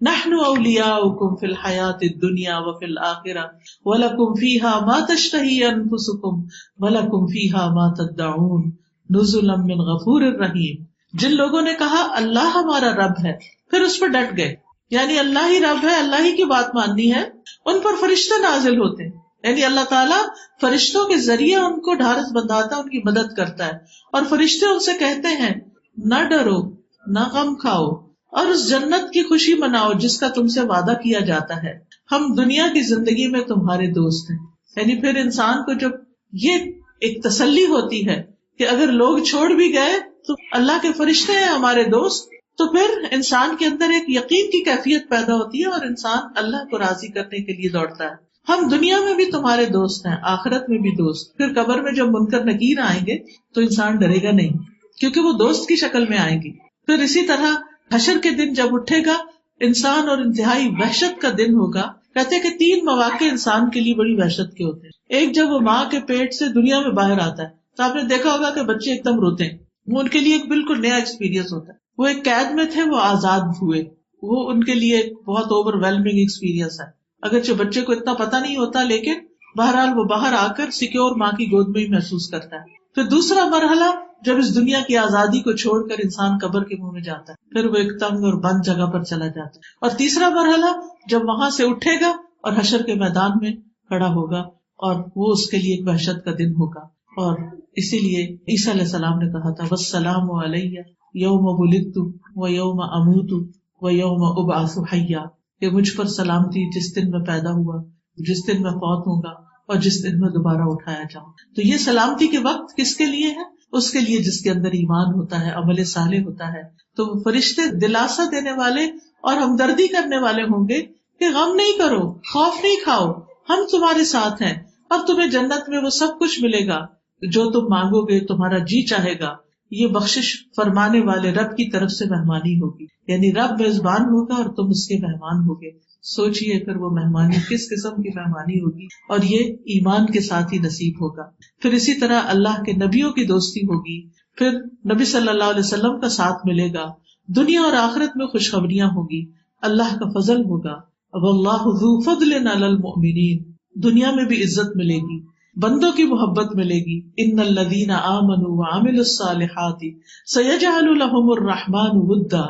نحن اولیاؤکم فی الحیاۃ الدنیا وفی الآخرہ ولکم فیہا ما تشتہی انفسکم ولکم فیہا ما تدعون نزلا من غفور الرحیم. جن لوگوں نے کہا اللہ ہمارا رب ہے پھر اس پر ڈٹ گئے، یعنی اللہ ہی رب ہے، اللہ ہی کی بات ماننی ہے، ان پر فرشتے نازل ہوتے ہیں. یعنی اللہ تعالیٰ فرشتوں کے ذریعے ان کو ڈھارس بندھاتا ہے، ان کی مدد کرتا ہے. اور فرشتے ان سے کہتے ہیں نہ ڈرو، نہ غم کھاؤ، اور اس جنت کی خوشی مناؤ جس کا تم سے وعدہ کیا جاتا ہے، ہم دنیا کی زندگی میں تمہارے دوست ہیں. یعنی پھر انسان کو جب یہ ایک تسلی ہوتی ہے کہ اگر لوگ چھوڑ بھی گئے تو اللہ کے فرشتے ہیں ہمارے دوست، تو پھر انسان کے اندر ایک یقین کی کیفیت پیدا ہوتی ہے اور انسان اللہ کو راضی کرنے کے لیے دوڑتا ہے. ہم دنیا میں بھی تمہارے دوست ہیں، آخرت میں بھی دوست. پھر قبر میں جب منکر نکیر آئیں گے تو انسان ڈرے گا نہیں، کیونکہ وہ دوست کی شکل میں آئیں گی. پھر اسی طرح حشر کے دن جب اٹھے گا انسان اور انتہائی وحشت کا دن ہوگا. کہتے ہیں کہ 3 مواقع انسان کے لیے بڑی وحشت کے ہوتے ہیں. ایک جب وہ ماں کے پیٹ سے دنیا میں باہر آتا ہے تو آپ نے دیکھا ہوگا کہ بچے ایک دم روتے ہیں، وہ ان کے لیے ایک بالکل نیا ایکسپیرینس ہوتا ہے. وہ ایک قید میں تھے، وہ آزاد ہوئے، وہ ان کے لیے ایک بہت اوور ویلمنگ ایکسپیرینس ہے. اگرچہ بچے کو اتنا پتہ نہیں ہوتا لیکن بہرحال وہ باہر آ کر سیکیور ماں کی گود میں ہی محسوس کرتا ہے. پھر دوسرا مرحلہ جب اس دنیا کی آزادی کو چھوڑ کر انسان قبر کے منہ میں جاتا ہے، پھر وہ ایک تنگ اور بند جگہ پر چلا جاتا ہے. اور تیسرا مرحلہ جب وہاں سے اٹھے گا اور حشر کے میدان میں کھڑا ہوگا، اور وہ اس کے لیے ایک وحشت کا دن ہوگا. اور اسی لیے عیسیٰ علیہ السلام نے کہا تھا والسلام علیہ یوم ولدت و یوم اموت و یوم ابعث حیا، کہ مجھ پر سلامتی جس دن میں پیدا ہوا، جس دن میں فوت ہوں گا، اور جس دن میں دوبارہ اٹھایا جاؤں. تو یہ سلامتی کے وقت کس کے لیے ہے؟ اس کے لیے جس کے اندر ایمان ہوتا ہے، عمل صالح ہوتا ہے. تو فرشتے دلاسا دینے والے اور ہمدردی کرنے والے ہوں گے کہ غم نہیں کرو، خوف نہیں کھاؤ، ہم تمہارے ساتھ ہیں، اب تمہیں جنت میں وہ سب کچھ ملے گا جو تم مانگو گے، تمہارا جی چاہے گا. یہ بخشش فرمانے والے رب کی طرف سے مہمانی ہوگی، یعنی رب میزبان ہوگا اور تم اس کے مہمان ہوگے. سوچئے پھر وہ مہمانی کس قسم کی مہمانی ہوگی، اور یہ ایمان کے ساتھ ہی نصیب ہوگا. پھر اسی طرح اللہ کے نبیوں کی دوستی ہوگی، پھر نبی صلی اللہ علیہ وسلم کا ساتھ ملے گا، دنیا اور آخرت میں خوشخبریاں ہوگی، اللہ کا فضل ہوگا. واللہ ذو فضل علی المؤمنین، دنیا میں بھی عزت ملے گی، بندوں کی محبت ملے گی. ان الذین آمنوا وعملوا الصالحات سیجعل لهم الرحمن ودا،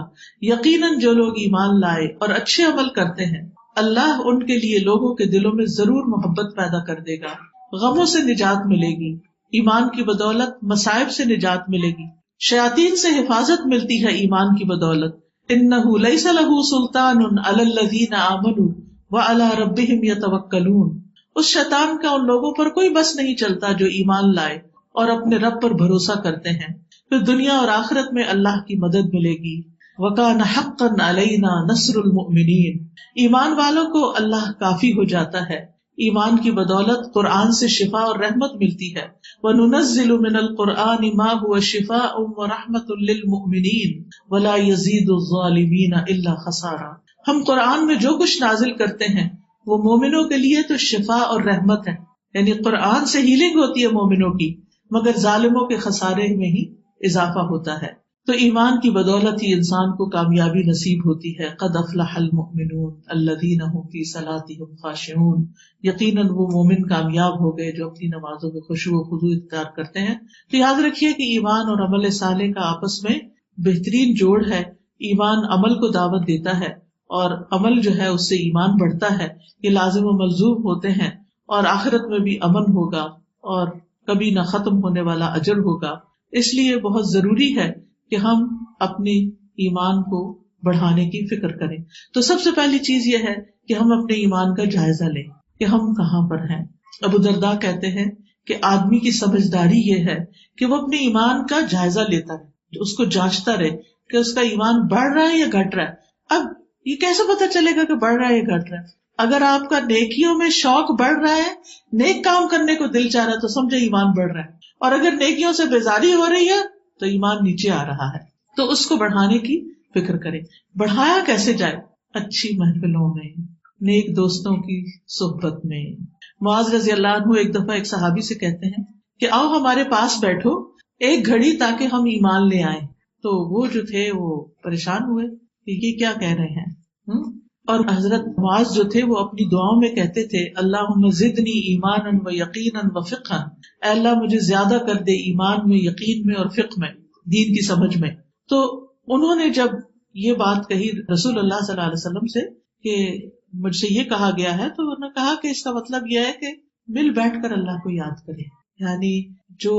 یقیناً جو لوگ ایمان لائے اور اچھے عمل کرتے ہیں اللہ ان کے لیے لوگوں کے دلوں میں ضرور محبت پیدا کر دے گا. غموں سے نجات ملے گی، ایمان کی بدولت مصائب سے نجات ملے گی، شیاطین سے حفاظت ملتی ہے ایمان کی بدولت. انہ لیس لہ سلطان علی الذین آمنوا وعلی ربہم یتوکلون، اس شیطان کا ان لوگوں پر کوئی بس نہیں چلتا جو ایمان لائے اور اپنے رب پر بھروسہ کرتے ہیں. پھر دنیا اور آخرت میں اللہ کی مدد ملے گی. وَكَانَ حَقًّا عَلَيْنَا نَصْرُ الْمُؤْمِنِينَ، ایمان والوں کو اللہ کافی ہو جاتا ہے. ایمان کی بدولت قرآن سے شفا اور رحمت ملتی ہے. وَنُنَزِّلُ مِنَ الْقُرْآنِ مَا هُوَ شِفَاءٌ وَرَحْمَةٌ لِّلْمُؤْمِنِينَ وَلَا يَزِيدُ الظَّالِمِينَ إِلَّا خَسَارًا، ہم قرآن میں جو کچھ نازل کرتے ہیں وہ مومنوں کے لیے تو شفا اور رحمت ہے، یعنی قرآن سے ہیلنگ ہوتی ہے مومنوں کی، مگر ظالموں کے خسارے میں ہی اضافہ ہوتا ہے. تو ایمان کی بدولت ہی انسان کو کامیابی نصیب ہوتی ہے. قد افلح المؤمنون الذین هم فی صلاتهم خاشعون، یقیناً وہ مومن کامیاب ہو گئے جو اپنی نمازوں میں خشوع و خضوع اختیار کرتے ہیں. تو یاد رکھیے کہ ایمان اور عمل صالح کا آپس میں بہترین جوڑ ہے. ایمان عمل کو دعوت دیتا ہے اور عمل جو ہے اس سے ایمان بڑھتا ہے. یہ لازم و ملزوم ہوتے ہیں، اور آخرت میں بھی امن ہوگا اور کبھی نہ ختم ہونے والا اجر ہوگا. اس لیے بہت ضروری ہے کہ ہم اپنی ایمان کو بڑھانے کی فکر کریں. تو سب سے پہلی چیز یہ ہے کہ ہم اپنے ایمان کا جائزہ لیں کہ ہم کہاں پر ہیں. ابو درداء کہتے ہیں کہ آدمی کی سمجھداری یہ ہے کہ وہ اپنے ایمان کا جائزہ لیتا رہے، اس کو جانچتا رہے کہ اس کا ایمان بڑھ رہا ہے یا گھٹ رہا ہے. اب یہ کیسے پتا چلے گا کہ بڑھ رہا ہے یا گھٹ رہا ہے؟ اگر آپ کا نیکیوں میں شوق بڑھ رہا ہے، نیک کام کرنے کو دل چاہ رہا ہے، تو سمجھے ایمان بڑھ رہا ہے. اور اگر نیکیوں سے بیزاری ہو رہی ہے تو ایمان نیچے آ رہا ہے. تو اس کو بڑھانے کی فکر کریں. بڑھایا کیسے جائے؟ اچھی محفلوں میں، نیک دوستوں کی صحبت میں. معاذ رضی اللہ عنہ ایک دفعہ ایک صحابی سے کہتے ہیں کہ آؤ ہمارے پاس بیٹھو ایک گھڑی تاکہ ہم ایمان لے آئیں. تو وہ جو تھے وہ پریشان ہوئے کہ یہ کیا کہہ رہے ہیں. اور حضرت معاذ جو تھے وہ اپنی دعاؤں میں کہتے تھے اللہم زدنی ایمانا و یقینا و فقہا، اے اللہ مجھے زیادہ کر دے ایمان میں، یقین میں اور فقہ میں، دین کی سمجھ میں. تو انہوں نے جب یہ بات کہی رسول اللہ صلی اللہ علیہ وسلم سے کہ مجھ سے یہ کہا گیا ہے، تو انہوں نے کہا کہ اس کا مطلب یہ ہے کہ مل بیٹھ کر اللہ کو یاد کرے. یعنی جو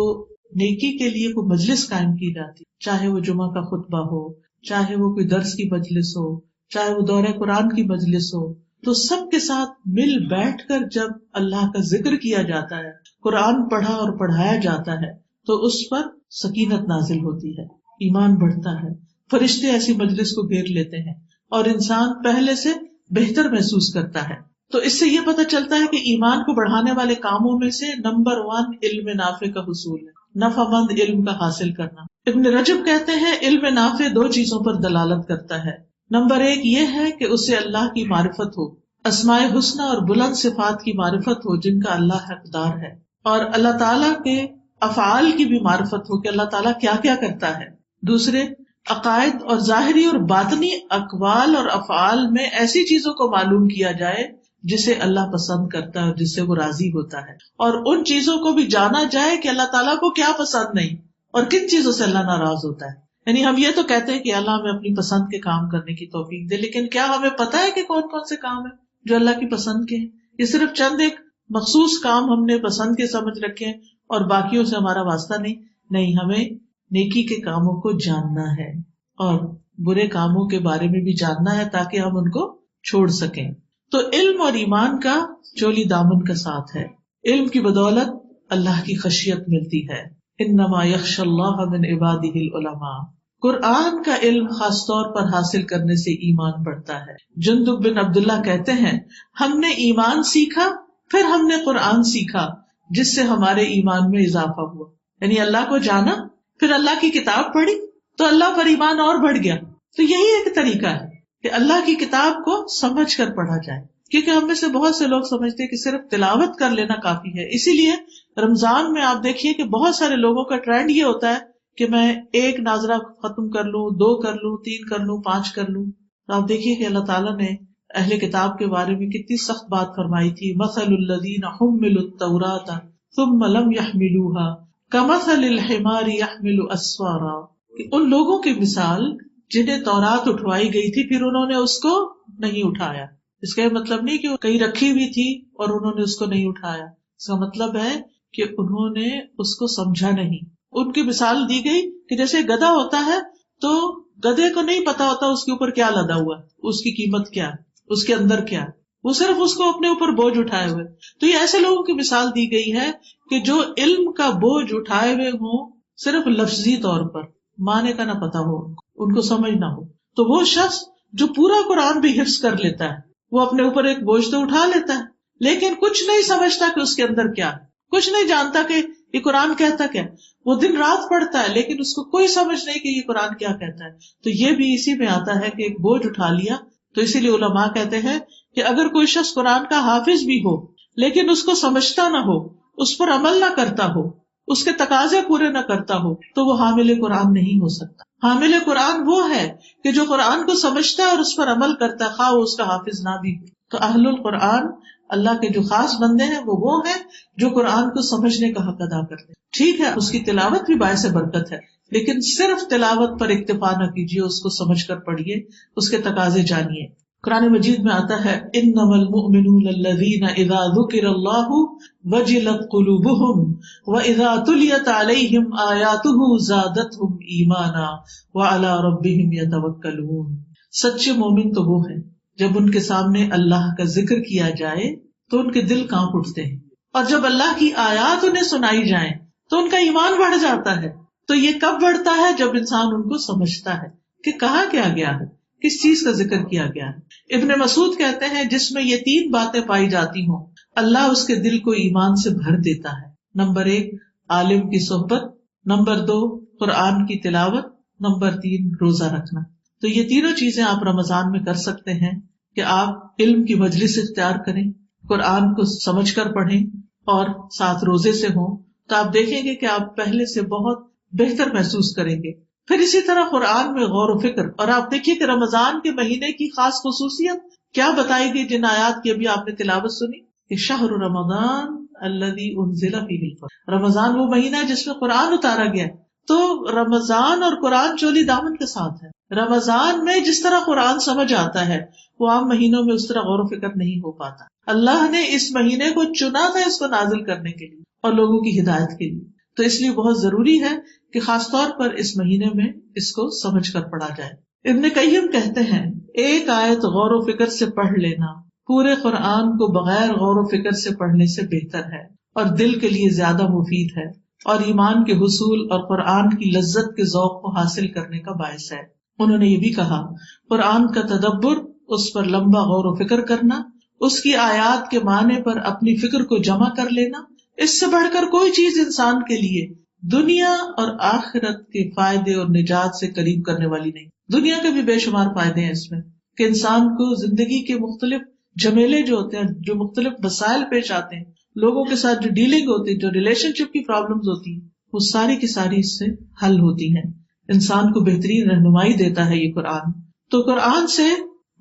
نیکی کے لیے کوئی مجلس قائم کی جاتی، چاہے وہ جمعہ کا خطبہ ہو، چاہے وہ کوئی درس کی مجلس ہو، چاہے وہ دورہ قرآن کی مجلس ہو، تو سب کے ساتھ مل بیٹھ کر جب اللہ کا ذکر کیا جاتا ہے، قرآن پڑھا اور پڑھایا جاتا ہے، تو اس پر سکینت نازل ہوتی ہے، ایمان بڑھتا ہے، فرشتے ایسی مجلس کو گھیر لیتے ہیں اور انسان پہلے سے بہتر محسوس کرتا ہے. تو اس سے یہ پتہ چلتا ہے کہ ایمان کو بڑھانے والے کاموں میں سے نمبر 1 علم نافع کا حصول ہے، نفع مند علم کا حاصل کرنا. ابن رجب کہتے ہیں علم نافع 2 چیزوں پر دلالت کرتا ہے. نمبر 1 یہ ہے کہ اسے اللہ کی معرفت ہو، اسماء حسنی اور بلند صفات کی معرفت ہو جن کا اللہ حقدار ہے، اور اللہ تعالیٰ کے افعال کی بھی معرفت ہو کہ اللہ تعالیٰ کیا کیا کرتا ہے. دوسرے، عقائد اور ظاہری اور باطنی اقوال اور افعال میں ایسی چیزوں کو معلوم کیا جائے جسے اللہ پسند کرتا ہے اور جس سے وہ راضی ہوتا ہے، اور ان چیزوں کو بھی جانا جائے کہ اللہ تعالیٰ کو کیا پسند نہیں اور کن چیزوں سے اللہ ناراض ہوتا ہے. یعنی ہم یہ تو کہتے ہیں کہ اللہ ہمیں اپنی پسند کے کام کرنے کی توفیق دے، لیکن کیا ہمیں پتا ہے کہ کون کون سے کام ہیں جو اللہ کی پسند کے ہیں؟ یہ صرف چند ایک مخصوص کام ہم نے پسند کے سمجھ رکھے ہیں اور باقیوں سے ہمارا واسطہ نہیں. ہمیں نیکی کے کاموں کو جاننا ہے اور برے کاموں کے بارے میں بھی جاننا ہے تاکہ ہم ان کو چھوڑ سکیں. تو علم اور ایمان کا چولی دامن کا ساتھ ہے. علم کی بدولت اللہ کی خشیت ملتی ہے. انما یخشی اللہ من عبادہ العلماء. قرآن کا علم خاص طور پر حاصل کرنے سے ایمان بڑھتا ہے. جندب بن عبداللہ کہتے ہیں ہم نے ایمان سیکھا پھر ہم نے قرآن سیکھا جس سے ہمارے ایمان میں اضافہ ہوا. یعنی اللہ کو جانا، پھر اللہ کی کتاب پڑھی تو اللہ پر ایمان اور بڑھ گیا. تو یہی ایک طریقہ ہے کہ اللہ کی کتاب کو سمجھ کر پڑھا جائے، کیونکہ ہم میں سے بہت سے لوگ سمجھتے ہیں کہ صرف تلاوت کر لینا کافی ہے. اسی لیے رمضان میں آپ دیکھیے کہ بہت سارے لوگوں کا ٹرینڈ یہ ہوتا ہے کہ میں 1 ناظرہ ختم کر لوں، 2 کر لوں، 3 کر لوں، 5 کر لوں. تو آپ دیکھیے کہ اللہ تعالیٰ نے اہل کتاب کے بارے میں کتنی سخت بات فرمائی تھی. مثل الذین حملوا التوراۃ ثم لم يحملوها کمثل الحمار يحمل اسفارا. ان لوگوں کی مثال جنہیں تورات اٹھوائی گئی تھی پھر انہوں نے اس کو نہیں اٹھایا. اس کا یہ مطلب نہیں کہ وہ کہیں رکھی ہوئی تھی اور انہوں نے اس کو نہیں اٹھایا. اس کا مطلب ہے کہ انہوں نے اس کو سمجھا نہیں. ان کی مثال دی گئی کہ جیسے گدھا ہوتا ہے تو گدھے کو نہیں پتا ہوتا اس کے اوپر کیا لدا ہوا، اس کی قیمت کیا، اس کے اندر کیا، وہ صرف اس کو اپنے اوپر بوجھ اٹھائے ہوئے. تو یہ ایسے لوگوں کی مثال دی گئی ہے کہ جو علم کا بوجھ اٹھائے ہوئے ہوں صرف لفظی طور پر، معنی کا نہ پتا ہو، ان کو سمجھ نہ ہو. تو وہ شخص جو پورا قرآن بھی حفظ کر لیتا ہے وہ اپنے اوپر ایک بوجھ تو اٹھا لیتا ہے لیکن کچھ نہیں سمجھتا کہ اس کے اندر کیا، کچھ نہیں جانتا کہ یہ قرآن کہتا کیا. وہ دن رات پڑھتا ہے لیکن اس کو کوئی سمجھ نہیں کہ یہ قرآن کیا کہتا ہے. تو یہ بھی اسی میں آتا ہے کہ ایک بوجھ اٹھا لیا. تو اسی لیے علماء کہتے ہیں کہ اگر کوئی شخص قرآن کا حافظ بھی ہو لیکن اس کو سمجھتا نہ ہو، اس پر عمل نہ کرتا ہو، اس کے تقاضے پورے نہ کرتا ہو، تو وہ حامل قرآن نہیں ہو سکتا. حامل قرآن وہ ہے کہ جو قرآن کو سمجھتا ہے اور اس پر عمل کرتا ہے، خواہ وہ اس کا حافظ نہ بھی ہو. تو اہل القرآن اللہ کے جو خاص بندے ہیں وہ ہیں جو قرآن کو سمجھنے کا حق ادا کرتے ہیں. ٹھیک ہے اس کی تلاوت بھی باعث برکت ہے لیکن صرف تلاوت پر اکتفا نہ کیجیے، اس کو سمجھ کر پڑھیے، اس کے تقاضے جانیے. قرآن مجید میں آتا ہے انما المؤمنون الذین اذا ذکر اللہ وجلت قلوبہم واذا تلیت علیہم آیاتہ زادتہم ایمانا وعلی ربہم یتوکلون. سچے مومن تو وہ ہیں جب ان کے سامنے اللہ کا ذکر کیا جائے تو ان کے دل کانپ اٹھتے ہیں، اور جب اللہ کی آیات انہیں سنائی جائیں تو ان کا ایمان بڑھ جاتا ہے. تو یہ کب بڑھتا ہے؟ جب انسان ان کو سمجھتا ہے کہ کہا کیا گیا ہے، کس چیز کا ذکر کیا گیا ہے. ابن مسعود کہتے ہیں جس میں یہ 3 باتیں پائی جاتی ہوں اللہ اس کے دل کو ایمان سے بھر دیتا ہے. نمبر 1 عالم کی صحبت، نمبر 2 قرآن کی تلاوت، نمبر 3 روزہ رکھنا. تو یہ تینوں چیزیں آپ رمضان میں کر سکتے ہیں کہ آپ علم کی مجلس اختیار کریں، قرآن کو سمجھ کر پڑھیں اور ساتھ روزے سے ہوں، تو آپ دیکھیں گے کہ آپ پہلے سے بہت بہتر محسوس کریں گے۔ پھر اسی طرح قرآن میں غور و فکر، اور آپ دیکھیے کہ رمضان کے مہینے کی خاص خصوصیت کیا بتائی گئی جن آیات کی ابھی آپ نے تلاوت سنی، کہ شہر رمضان الذی انزل فیہ القرآن، رمضان وہ مہینہ ہے جس میں قرآن اتارا گیا۔ تو رمضان اور قرآن چولی دامن کے ساتھ ہے۔ رمضان میں جس طرح قرآن سمجھ آتا ہے وہ عام مہینوں میں اس طرح غور و فکر نہیں ہو پاتا۔ اللہ نے اس مہینے کو چنا تھا اس کو نازل کرنے کے لیے اور لوگوں کی ہدایت کے لیے، تو اس لیے بہت ضروری ہے کہ خاص طور پر اس مہینے میں اس کو سمجھ کر پڑھا جائے۔ ابن قیم کہتے ہیں ایک آیت غور و فکر سے پڑھ لینا پورے قرآن کو بغیر غور و فکر سے پڑھنے سے بہتر ہے اور دل کے لیے زیادہ مفید ہے اور ایمان کے حصول اور قرآن کی لذت کے ذوق کو حاصل کرنے کا باعث ہے۔ انہوں نے یہ بھی کہا قرآن کا تدبر، اس پر لمبا غور و فکر کرنا، اس کی آیات کے معنی پر اپنی فکر کو جمع کر لینا، اس سے بڑھ کر کوئی چیز انسان کے لیے دنیا اور آخرت کے فائدے اور نجات سے قریب کرنے والی نہیں۔ دنیا کے بھی بے شمار فائدے ہیں اس میں کہ انسان کو زندگی کے مختلف جھمیلے جو ہوتے ہیں، جو مختلف مسائل پیش آتے ہیں، لوگوں کے ساتھ جو ڈیلنگ ہوتی ہے، جو ریلیشن شپ کی پرابلمز ہوتی ہیں، وہ ساری کی ساری اس سے حل ہوتی ہیں۔ انسان کو بہترین رہنمائی دیتا ہے یہ قرآن۔ تو قرآن سے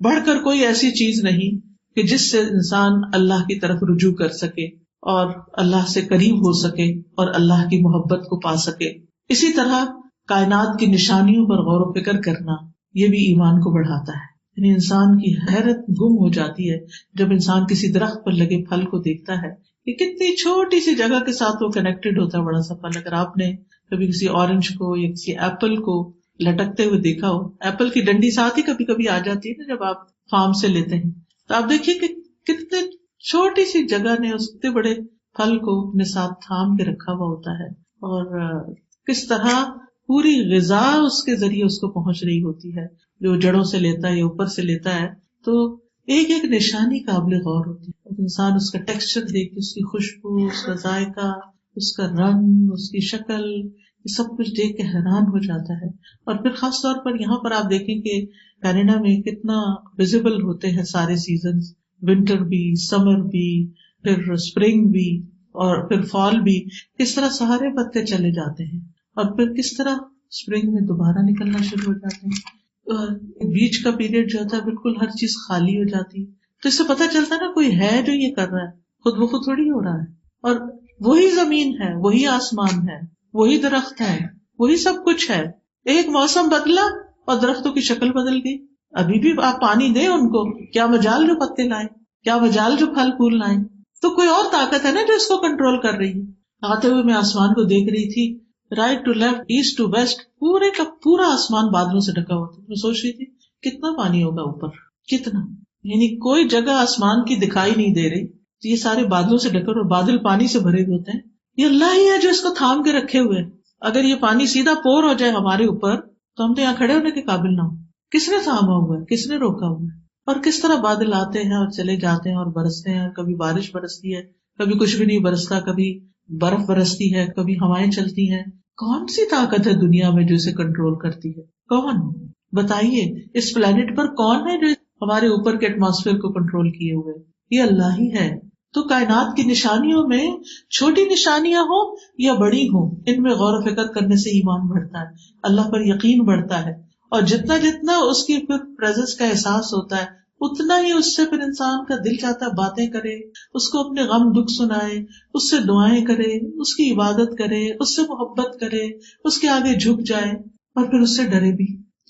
بڑھ کر کوئی ایسی چیز نہیں کہ جس سے انسان اللہ کی طرف رجوع کر سکے اور اللہ سے قریب ہو سکے اور اللہ کی محبت کو پا سکے۔ اسی طرح کائنات کی نشانیوں پر غور و فکر کرنا یہ بھی ایمان کو بڑھاتا ہے۔ یعنی انسان کی حیرت گم ہو جاتی ہے جب انسان کسی درخت پر لگے پھل کو دیکھتا ہے کہ کتنی چھوٹی سی جگہ کے ساتھ وہ کنیکٹڈ ہوتا ہے بڑا سا پھل۔ اگر آپ نے کبھی کسی اورنج کو یا کسی ایپل کو لٹکتے ہوئے دیکھا ہو، ایپل کی ڈنڈی ساتھ ہی کبھی کبھی آ جاتی ہے نا جب آپ فارم سے لیتے ہیں، تو آپ دیکھیے کہ کتنے چھوٹی سی جگہ نے اس اتنے بڑے پھل کو اپنے ساتھ تھام کے رکھا ہوا ہوتا ہے، اور کس طرح پوری غذا اس کے ذریعے اس کو پہنچ رہی ہوتی ہے، جو جڑوں سے لیتا ہے یا اوپر سے لیتا ہے۔ تو ایک ایک نشانی قابل غور ہوتی ہے، انسان اس کا ٹیکسچر دیکھ کے، اس کی خوشبو، اس کا ذائقہ، اس کا رنگ، اس کی شکل، یہ سب کچھ دیکھ کے حیران ہو جاتا ہے۔ اور پھر خاص طور پر یہاں پر آپ دیکھیں کہ کینیڈا میں کتنا ویزیبل ہوتے ہیں سارے سیزنز، ونٹر بھی، سمر بھی، پھر اسپرنگ بھی اور پھر فال بھی، کس طرح سارے پتے چلے جاتے ہیں اور پھر کس طرح اسپرنگ میں دوبارہ نکلنا شروع ہو جاتے ہیں۔ بیچ کا پیریڈ جو ہوتا ہے بالکل ہر چیز خالی ہو جاتی ہے، تو اس سے پتہ چلتا ہے نا کوئی ہے جو یہ کر رہا ہے، خود بخود تھوڑی ہو رہا ہے۔ اور وہی زمین ہے، وہی آسمان ہے، وہی درخت ہے، وہی سب کچھ ہے۔ ایک موسم بدلا اور درختوں کی شکل بدل گئی۔ ابھی بھی آپ پانی دیں ان کو، کیا مجال جو پتے لائیں، کیا مجال جو پھل پھول لائیں۔ تو کوئی اور طاقت ہے نا جو اس کو کنٹرول کر رہی ہے۔ آتے ہوئے میں آسمان کو دیکھ رہی تھی، right to left, east to west, پورے کا پورا آسمان بادلوں سے ڈھکا ہوا تھا۔ میں سوچ رہی تھی کتنا پانی ہوگا اوپر، کتنا، یعنی کوئی جگہ آسمان کی دکھائی نہیں دے رہی، یہ سارے بادلوں سے ڈھکے اور بادل پانی سے بھرے ہوتے ہیں۔ یہ اللہ ہی ہے جو اس کو تھام کے رکھے ہوئے۔ اگر یہ پانی سیدھا پور ہو جائے ہمارے اوپر تو ہم تو یہاں کھڑے ہونے کے قابل نہ ہو۔ کس نے تھاما ہوا ہے، کس نے روکا ہوا ہے؟ اور کس طرح بادل آتے ہیں اور چلے جاتے ہیں اور برستے ہیں، کبھی بارش برستی ہے، کبھی کچھ بھی نہیں برستا، کبھی برف برستی ہے، کبھی ہوائیں چلتی ہیں۔ کون سی طاقت ہے دنیا میں جو اسے کنٹرول کرتی ہے؟ کون بتائیے؟ اس پلانٹ پر کون ہے جو ہمارے اوپر کے ایٹماسفیئر کو کنٹرول کیے ہوئے؟ یہ اللہ ہی ہے۔ تو کائنات کی نشانیوں میں چھوٹی نشانیاں ہوں یا بڑی ہوں، ان میں غور و فکر کرنے سے ایمان بڑھتا ہے، اللہ پر یقین بڑھتا ہے، اور جتنا جتنا اس کی پھر پریزنس کا احساس ہوتا ہے اتنا ہی اس سے پھر انسان کا دل چاہتا ہے باتیں کرے، اس کو اپنے غم دکھ سنائے، اس سے دعائیں کرے، اس کی عبادت کرے، اس سے محبت کرے، اس کے آگے جھک جائے اور پھر اس سے ڈرے بھی۔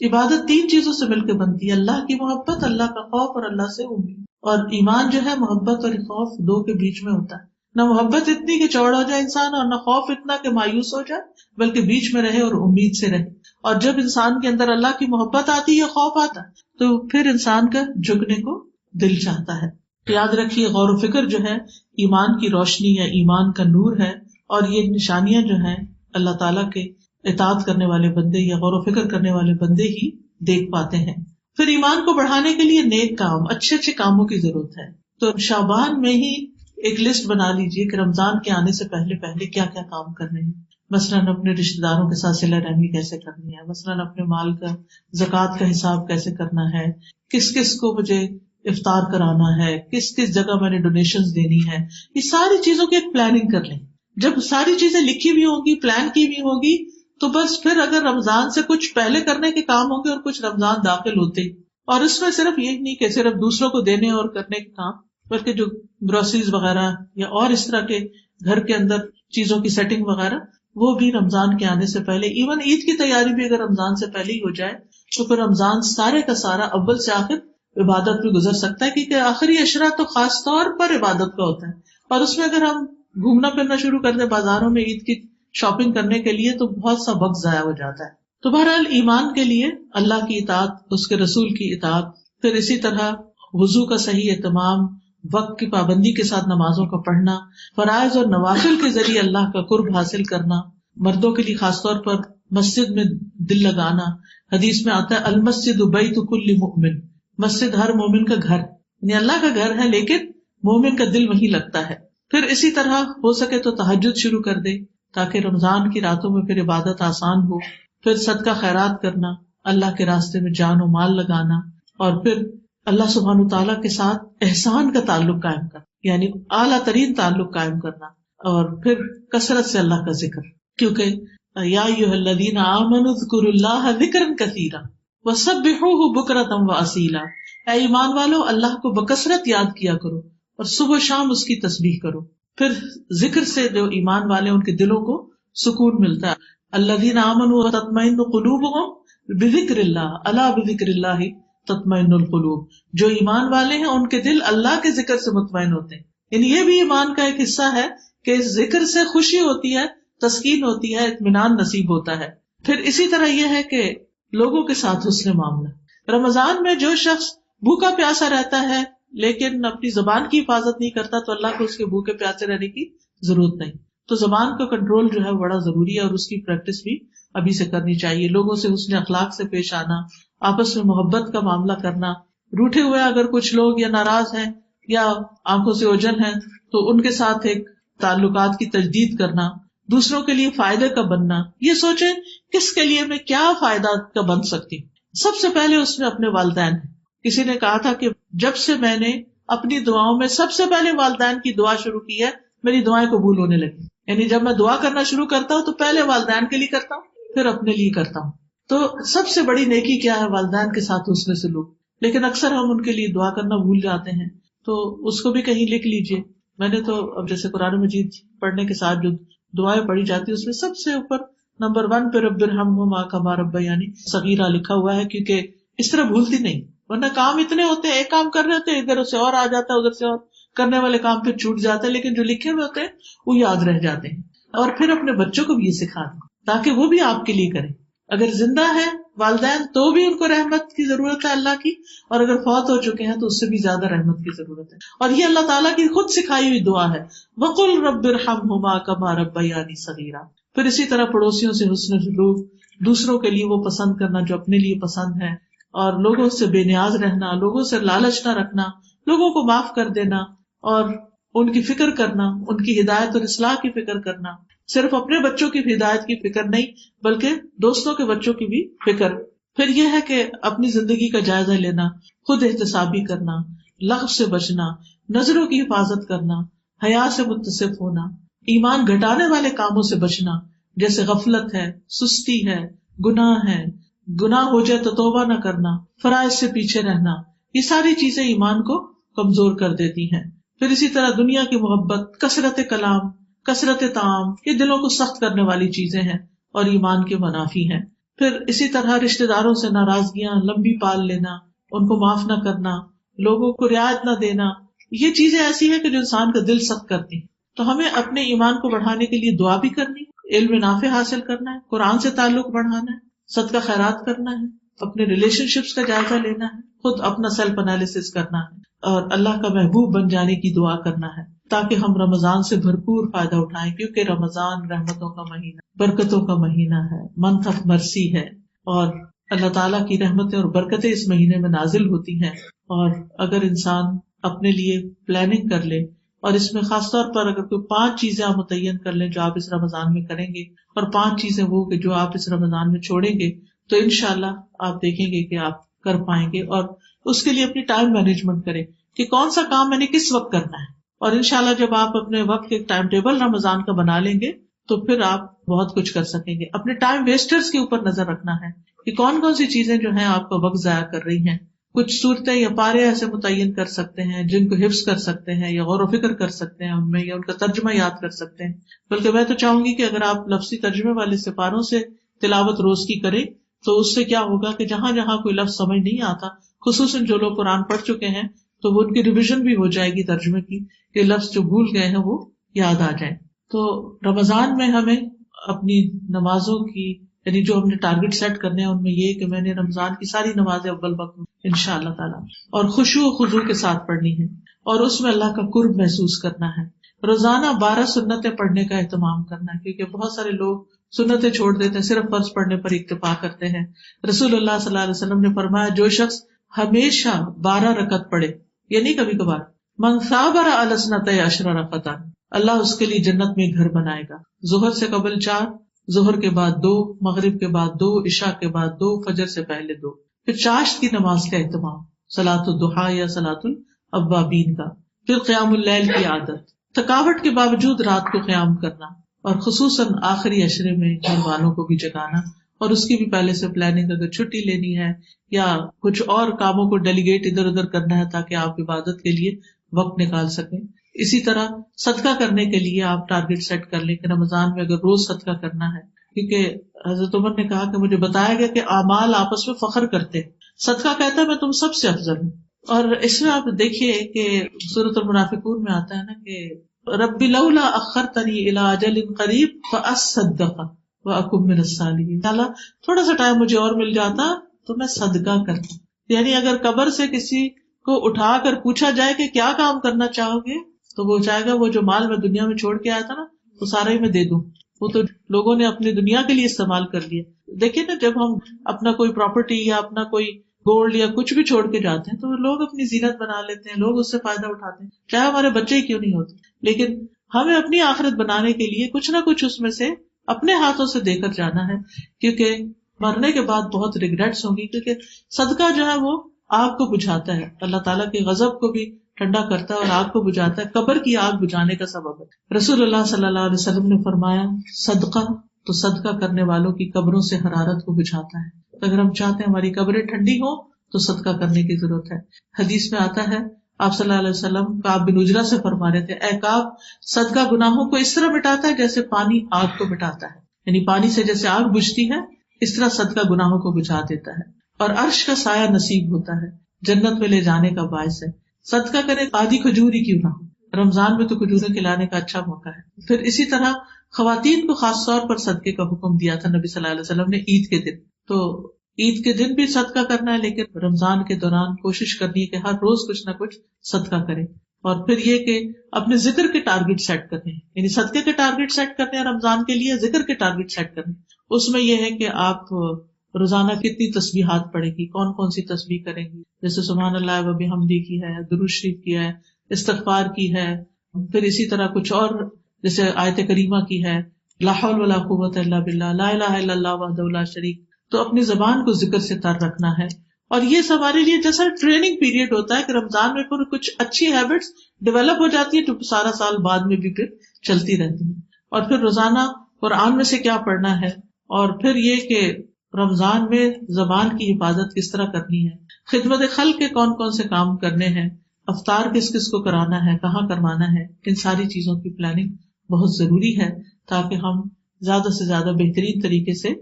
عبادت تین چیزوں سے مل کے بنتی ہے، اللہ کی محبت، اللہ کا خوف اور اللہ سے امید۔ اور ایمان جو ہے محبت اور خوف دو کے بیچ میں ہوتا ہے، نہ محبت اتنی کہ چوڑ ہو جائے انسان اور نہ خوف اتنا کہ مایوس ہو جائے، بلکہ بیچ میں رہے اور امید سے رہے۔ اور جب انسان کے اندر اللہ کی محبت آتی ہے، خوف آتا ہے، تو پھر انسان کا جھکنے کو دل چاہتا ہے۔ یاد رکھیے غور و فکر جو ہے ایمان کی روشنی ہے، ایمان کا نور ہے، اور یہ نشانیاں جو ہیں اللہ تعالیٰ کے اطاعت کرنے والے بندے یا غور و فکر کرنے والے بندے ہی دیکھ پاتے ہیں۔ پھر ایمان کو بڑھانے کے لیے نیک کام، اچھے اچھے کاموں کی ضرورت ہے۔ تو شعبان میں ہی ایک لسٹ بنا لیجئے کہ رمضان کے آنے سے پہلے پہلے کیا کیا کام کرنے ہیں۔ مثلاً اپنے رشتہ داروں کے ساتھ صلہ رحمی کیسے کرنی ہے، مثلاً اپنے مال کا زکوٰۃ کا حساب کیسے کرنا ہے، کس کس کو مجھے افطار کرانا ہے، کس کس جگہ میں نے ڈونیشنز دینی ہے، یہ ساری چیزوں کی ایک پلاننگ کر لیں. جب ساری چیزیں لکھی بھی ہوں گی، پلان کی بھی ہوگی، تو بس پھر اگر رمضان سے کچھ پہلے کرنے کے کام ہوں گے اور کچھ رمضان داخل ہوتے، اور اس میں صرف یہ نہیں کہ صرف دوسروں کو دینے اور کرنے کے کام، بلکہ جو گروسریز وغیرہ یا اور اس طرح کے گھر کے اندر چیزوں کی سیٹنگ وغیرہ، وہ بھی رمضان کے آنے سے پہلے، ایون عید کی تیاری بھی اگر رمضان سے پہلے ہی ہو جائے تو پھر رمضان سارے کا سارا اول سے آخر عبادت میں گزر سکتا ہے، کیونکہ آخری عشرہ تو خاص طور پر عبادت کا ہوتا ہے. اور اس میں اگر ہم گھومنا پھرنا شروع کر دیں بازاروں میں عید کی شاپنگ کرنے کے لیے، تو بہت سا وقت ضائع ہو جاتا ہے. تو بہرحال ایمان کے لیے اللہ کی اطاعت، اس کے رسول کی اطاعت، پھر اسی طرح وضو کا صحیح اہتمام، وقت کی پابندی کے ساتھ نمازوں کا پڑھنا، فرائض اور نوافل کے ذریعے اللہ کا قرب حاصل کرنا، مردوں کے لیے خاص طور پر مسجد میں دل لگانا. حدیث میں آتا ہے المسجد بیت کل مؤمن، مسجد ہر مومن کا گھر، یعنی اللہ کا گھر ہے لیکن مومن کا دل وہیں لگتا ہے. پھر اسی طرح ہو سکے تو تہجد شروع کر دے تاکہ رمضان کی راتوں میں پھر عبادت آسان ہو. پھر صدقہ خیرات کرنا، اللہ کے راستے میں جان و مال لگانا، اور پھر اللہ سبحانہ وتعالیٰ کے ساتھ احسان کا تعلق قائم کرنا، یعنی اعلیٰ ترین تعلق قائم کرنا. اور پھر کثرت سے اللہ کا ذکر، کیونکہ یا ایھا الذین آمنوا اذکروا اللہ ذکرا کثیرا وسبحوہ بکرۃ واصیلا، اے ایمان والو اللہ کو بکثرت یاد کیا کرو اور صبح و شام اس کی تسبیح کرو. پھر ذکر سے جو ایمان والے ان کے دلوں کو سکون ملتا ہے. الذین آمنوا وتطمئن قلوبهم بذکر اللہ، الا بذکر اللہ تطمئن القلوب، جو ایمان والے ہیں ان کے دل اللہ کے ذکر سے مطمئن ہوتے ہیں. یعنی یہ بھی ایمان کا ایک حصہ ہے کہ اس ذکر سے خوشی ہوتی ہے، تسکین ہوتی ہے، اطمینان نصیب ہوتا ہے. پھر اسی طرح یہ ہے کہ لوگوں کے ساتھ حسن معاملہ. رمضان میں جو شخص بھوکا پیاسا رہتا ہے لیکن اپنی زبان کی حفاظت نہیں کرتا تو اللہ کو اس کے بھوکے پیاسے رہنے کی ضرورت نہیں. تو زبان کا کنٹرول جو ہے بڑا ضروری ہے، اور اس کی پریکٹس بھی ابھی سے کرنی چاہیے. لوگوں سے حسن اخلاق سے پیش آنا، آپس میں محبت کا معاملہ کرنا. روٹھے ہوئے اگر کچھ لوگ یا ناراض ہیں یا آنکھوں سے اوجھل ہیں تو ان کے ساتھ ایک تعلقات کی تجدید کرنا، دوسروں کے لیے فائدے کا بننا. یہ سوچیں کس کے لیے میں کیا فائدہ کا بن سکتی. سب سے پہلے اس میں اپنے والدین ہیں. کسی نے کہا تھا کہ جب سے میں نے اپنی دعاؤں میں سب سے پہلے والدین کی دعا شروع کی ہے، میری دعائیں قبول ہونے لگی. یعنی جب میں دعا کرنا شروع کرتا ہوں تو پہلے والدین کے لیے کرتا ہوں، پھر اپنے لیے کرتا ہوں. تو سب سے بڑی نیکی کیا ہے؟ والدین کے ساتھ حسن سلوک. لیکن اکثر ہم ان کے لیے دعا کرنا بھول جاتے ہیں، تو اس کو بھی کہیں لکھ لیجئے. میں نے تو اب جیسے قرآن مجید پڑھنے کے ساتھ جو دعائیں پڑھی جاتی ہے اس میں سب سے اوپر نمبر 1 پہ رب ارحمہما کما ربیانی صغیرہ لکھا ہوا ہے، کیونکہ اس طرح بھولتی نہیں. ورنہ کام اتنے ہوتے ہیں، ایک کام کر رہے ہوتے ہیں، ادھر سے اور آ جاتا ہے، ادھر سے اور کرنے والے کام پھر چھوٹ جاتے ہیں، لیکن جو لکھے ہوئے ہوتے ہیں وہ یاد رہ جاتے ہیں. اور پھر اپنے بچوں کو بھی یہ سکھا دیں تاکہ وہ بھی آپ کے لیے کریں. اگر زندہ ہے والدین تو بھی ان کو رحمت کی ضرورت ہے اللہ کی، اور اگر فوت ہو چکے ہیں تو اس سے بھی زیادہ رحمت کی ضرورت ہے. اور یہ اللہ تعالیٰ کی خود سکھائی ہوئی دعا ہے، وَقُلْ رَبِّ ارْحَمْهُمَا كَمَا رَبَّيَانِي صَغِيرًا. پھر اسی طرح پڑوسیوں سے حسن سلوک، دوسروں کے لیے وہ پسند کرنا جو اپنے لیے پسند ہے، اور لوگوں سے بے نیاز رہنا، لوگوں سے لالچ نہ رکھنا، لوگوں کو معاف کر دینا، اور ان کی فکر کرنا، ان کی ہدایت اور اصلاح کی فکر کرنا. صرف اپنے بچوں کی ہدایت کی فکر نہیں بلکہ دوستوں کے بچوں کی بھی فکر. پھر یہ ہے کہ اپنی زندگی کا جائزہ لینا، خود احتسابی کرنا، لغو سے بچنا، نظروں کی حفاظت کرنا، حیا سے متصف ہونا، ایمان گھٹانے والے کاموں سے بچنا جیسے غفلت ہے، سستی ہے، گناہ ہے، گناہ ہو جائے تو توبہ نہ کرنا، فرائض سے پیچھے رہنا. یہ ساری چیزیں ایمان کو کمزور کر دیتی ہیں. پھر اسی طرح دنیا کی محبت، کثرت کلام، کثرت طعام، یہ دلوں کو سخت کرنے والی چیزیں ہیں اور ایمان کے منافی ہیں. پھر اسی طرح رشتہ داروں سے ناراضگیاں لمبی پال لینا، ان کو معاف نہ کرنا، لوگوں کو رعایت نہ دینا، یہ چیزیں ایسی ہیں کہ جو انسان کا دل سخت کرتی ہیں. تو ہمیں اپنے ایمان کو بڑھانے کے لیے دعا بھی کرنی، علم نافع حاصل کرنا ہے، قرآن سے تعلق بڑھانا ہے، صدقہ خیرات کرنا ہے، اپنے ریلیشن شپس کا جائزہ لینا ہے، خود اپنا سیلف انالیسس کرنا ہے، اور اللہ کا محبوب بن جانے کی دعا کرنا ہے تاکہ ہم رمضان سے بھرپور فائدہ اٹھائیں. کیونکہ رمضان رحمتوں کا مہینہ، برکتوں کا مہینہ ہے، منتھ آف مرسی ہے، اور اللہ تعالیٰ کی رحمتیں اور برکتیں اس مہینے میں نازل ہوتی ہیں. اور اگر انسان اپنے لیے پلاننگ کر لے اور اس میں خاص طور پر اگر کوئی 5 چیزیں آپ متعین کر لیں جو آپ اس رمضان میں کریں گے، اور 5 چیزیں وہ کہ جو آپ اس رمضان میں چھوڑیں گے، تو انشاءاللہ آپ دیکھیں گے کہ آپ کر پائیں گے. اور اس کے لیے اپنی ٹائم مینجمنٹ کریں کہ کون سا کام میں نے کس وقت کرنا ہے. اور انشاءاللہ جب آپ اپنے وقت کے ٹائم ٹیبل رمضان کا بنا لیں گے تو پھر آپ بہت کچھ کر سکیں گے. اپنے ٹائم ویسٹرز کے اوپر نظر رکھنا ہے کہ کون کون سی چیزیں جو ہیں آپ کا وقت ضائع کر رہی ہیں. کچھ صورتیں یا پارے ایسے متعین کر سکتے ہیں جن کو حفظ کر سکتے ہیں یا غور و فکر کر سکتے ہیں ان میں، یا ان کا ترجمہ یاد کر سکتے ہیں. بلکہ میں تو چاہوں گی کہ اگر آپ لفظی ترجمے والے سپاروں سے تلاوت روز کی کریں تو اس سے کیا ہوگا کہ جہاں جہاں کوئی لفظ سمجھ نہیں آتا، خصوصاً جو لوگ قرآن پڑھ چکے ہیں، تو وہ ان کی ریویژن بھی ہو جائے گی ترجمے کی، کہ لفظ جو بھول گئے ہیں وہ یاد آ جائیں. تو رمضان میں ہمیں اپنی نمازوں کی، یعنی جو ہم نے ٹارگٹ سیٹ کرنے ہیں ان میں یہ کہ میں نے رمضان کی ساری نمازیں اول وقت انشاءاللہ تعالی اور خشوع و خضوع کے ساتھ پڑھنی ہے، اور اس میں اللہ کا قرب محسوس کرنا ہے. روزانہ 12 سنتیں پڑھنے کا اہتمام کرنا ہے، کیونکہ بہت سارے لوگ سنتیں چھوڑ دیتے ہیں، صرف فرض پڑھنے پر اکتفا کرتے ہیں. رسول اللہ صلی اللہ علیہ وسلم نے فرمایا جو شخص ہمیشہ 12 رکعت پڑھے، یعنی کبھی کبھار، من صابر علی اثنتي عشر رکعۃ، اللہ اس کے لیے جنت میں گھر بنائے گا. ظہر سے قبل 4، ظہر کے بعد 2، مغرب کے بعد 2، عشاء کے بعد 2، فجر سے پہلے 2. پھر چاشت کی نماز کا اہتمام، صلاۃ الضحیٰ یا صلاۃ الاوابین کا. پھر قیام اللیل کی عادت، تھکاوٹ کے باوجود رات کو قیام کرنا، اور خصوصاً آخری عشرے میں گھر والوں کو بھی جگانا، اور اس کی بھی پہلے سے پلاننگ، اگر چھٹی لینی ہے یا کچھ اور کاموں کو ڈیلیگیٹ ادھر ادھر کرنا ہے تاکہ آپ عبادت کے لیے وقت نکال سکیں. اسی طرح صدقہ کرنے کے لیے آپ ٹارگٹ سیٹ کر لیں کہ رمضان میں اگر روز صدقہ کرنا ہے، کیونکہ حضرت عمر نے کہا کہ مجھے بتایا گیا کہ اعمال آپس میں فخر کرتے، صدقہ کہتا ہے میں تم سب سے افضل ہوں. اور اس میں آپ دیکھیے کہ سورۃ المنافقون میں آتا ہے نا کہ رب لولا اخرتنی الی اجل قریب فاصدق واکن من الصالحین، اللہ تھوڑا سا ٹائم مجھے اور مل جاتا تو میں صدقہ کرتا. یعنی اگر قبر سے کسی کو اٹھا کر پوچھا جائے کہ کیا کام کرنا چاہو گے تو وہ چاہے گا وہ جو مال میں دنیا میں چھوڑ کے آیا تھا نا وہ سارا ہی میں دے دوں، وہ تو لوگوں نے اپنی دنیا کے لیے استعمال کر لیا. دیکھیں نا جب ہم اپنا کوئی پراپرٹی یا اپنا کوئی گولڈ یا کچھ بھی چھوڑ کے جاتے ہیں تو لوگ اپنی زینت بنا لیتے ہیں، لوگ اس سے فائدہ اٹھاتے ہیں، چاہے ہمارے بچے ہی کیوں نہیں ہوتے. لیکن ہمیں اپنی آخرت بنانے کے لیے کچھ نہ کچھ اس میں سے اپنے ہاتھوں سے دے کر جانا ہے، کیونکہ مرنے کے بعد بہت ریگریٹس ہوں گی. کیونکہ صدقہ جو ہے وہ آگ کو بجھاتا ہے، اللہ تعالیٰ کے غضب کو بھی ٹھنڈا کرتا ہے اور آگ کو بجھاتا ہے، قبر کی آگ بجھانے کا سبب ہے. رسول اللہ صلی اللہ علیہ وسلم نے فرمایا صدقہ تو صدقہ کرنے والوں کی قبروں سے حرارت کو بجھاتا ہے. تو اگر ہم چاہتے ہیں ہماری قبریں ٹھنڈی ہوں تو صدقہ کرنے کی ضرورت ہے. حدیث میں آتا ہے آپ صلی اللہ علیہ وسلم کعب بن عجرہ سے فرما رہے تھے، اے کعب، صدقہ گناہوں کو اس طرح مٹاتا ہے جیسے پانی آگ کو مٹاتا ہے. یعنی پانی سے جیسے آگ بجھتی ہے اس طرح صدقہ گناہوں کو بجھا دیتا ہے، اور عرش کا سایہ نصیب ہوتا ہے، جنت میں لے جانے کا باعث ہے. صدقہ کرے آدھی کھجور ہی کیوں نہ ہو، رمضان میں تو کھجوریں کھلانے کا اچھا موقع ہے. پھر اسی طرح خواتین کو خاص طور پر صدقے کا حکم دیا تھا نبی صلی اللہ علیہ وسلم نے عید کے دن. تو عید کے دن بھی صدقہ کرنا ہے، لیکن رمضان کے دوران کوشش کرنی ہے کہ ہر روز کچھ نہ کچھ صدقہ کریں. اور پھر یہ کہ اپنے ذکر کے ٹارگٹ سیٹ کرنے، یعنی صدقے کے ٹارگٹ سیٹ کرنے ہیں رمضان کے لیے، ذکر کے ٹارگٹ سیٹ کرنے. اس میں یہ ہے کہ آپ روزانہ کتنی تسبیحات پڑھیں گی، کون کون سی تسبیح کریں گی، جیسے سبحان اللہ و بحمدہ کی ہے، درود شریف کی ہے، استغفار کی ہے. پھر اسی طرح کچھ اور جیسے آیت کریمہ کی ہے، لا حول ولا قوت الا باللہ، لا الہ الا اللہ وحدہ لا شریک. تو اپنی زبان کو ذکر سے تر رکھنا ہے. اور یہ سب ہمارے لیے جیسا ٹریننگ پیریڈ ہوتا ہے کہ رمضان میں پھر کچھ اچھی ہیبٹس ڈیولپ ہو جاتی ہے جو سارا سال بعد میں بھی پھر چلتی رہتی ہیں. اور پھر روزانہ قرآن میں سے کیا پڑھنا ہے، اور پھر یہ کہ رمضان میں زبان کی حفاظت کس طرح کرنی ہے، خدمت خلق کے کون کون سے کام کرنے ہیں، افطار کس کس کو کرانا ہے، کہاں کروانا ہے. ان ساری چیزوں کی پلاننگ بہت ضروری ہے تاکہ ہم زیادہ سے زیادہ بہترین طریقے سے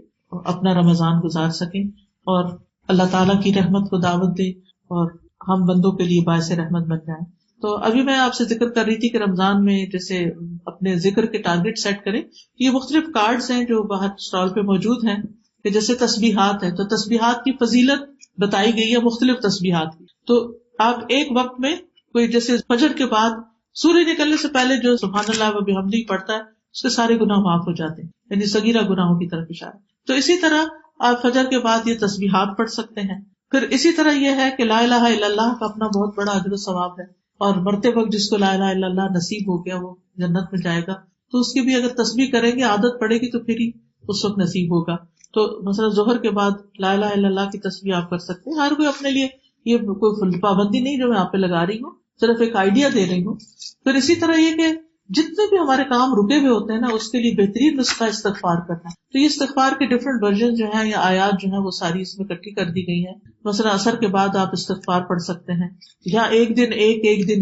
اپنا رمضان گزار سکیں اور اللہ تعالیٰ کی رحمت کو دعوت دیں اور ہم بندوں کے لیے باعث رحمت بن جائیں. تو ابھی میں آپ سے ذکر کر رہی تھی کہ رمضان میں جیسے اپنے ذکر کے ٹارگٹ سیٹ کریں. یہ مختلف کارڈز ہیں جو باہر اسٹال پہ موجود ہیں، کہ جیسے تسبیحات ہے تو تسبیحات کی فضیلت بتائی گئی ہے مختلف تسبیحات کی. تو آپ ایک وقت میں کوئی جیسے فجر کے بعد سورج نکلنے سے پہلے جو سبحان اللہ و بحمدہ پڑھتا ہے اس کے سارے گناہ معاف ہو جاتے ہیں، یعنی صغیرہ گناہوں کی طرف اشارہ. تو اسی طرح آپ فجر کے بعد یہ تسبیحات پڑھ سکتے ہیں. پھر اسی طرح یہ ہے کہ لا الہ الا اللہ کا اپنا بہت بڑا اجر و ثواب ہے. اور مرتے وقت جس کو لا الہ الا اللہ نصیب ہو گیا وہ جنت میں جائے گا، تو اس کی بھی اگر تسبیح کریں گے عادت پڑے گی تو پھر ہی اس وقت نصیب ہوگا. تو مثلا ظہر کے بعد لا الہ الا اللہ کی تسبیح آپ کر سکتے ہیں. ہر کوئی اپنے لیے یہ کوئی پابندی نہیں جو میں آپ پہ لگا رہی ہوں، صرف ایک آئیڈیا دے رہی ہوں. پھر اسی طرح یہ کہ جتنے بھی ہمارے کام رکے ہوئے ہوتے ہیں نا، اس کے لیے بہترین نسخہ استغفار کرنا ہے. تو یہ استغفار کے ڈفرینٹ ورژن جو ہیں یا آیات جو ہیں وہ ساری اس میں اکٹھی کر دی گئی ہیں. مثلا عصر کے بعد آپ استغفار پڑھ سکتے ہیں، یا ایک دن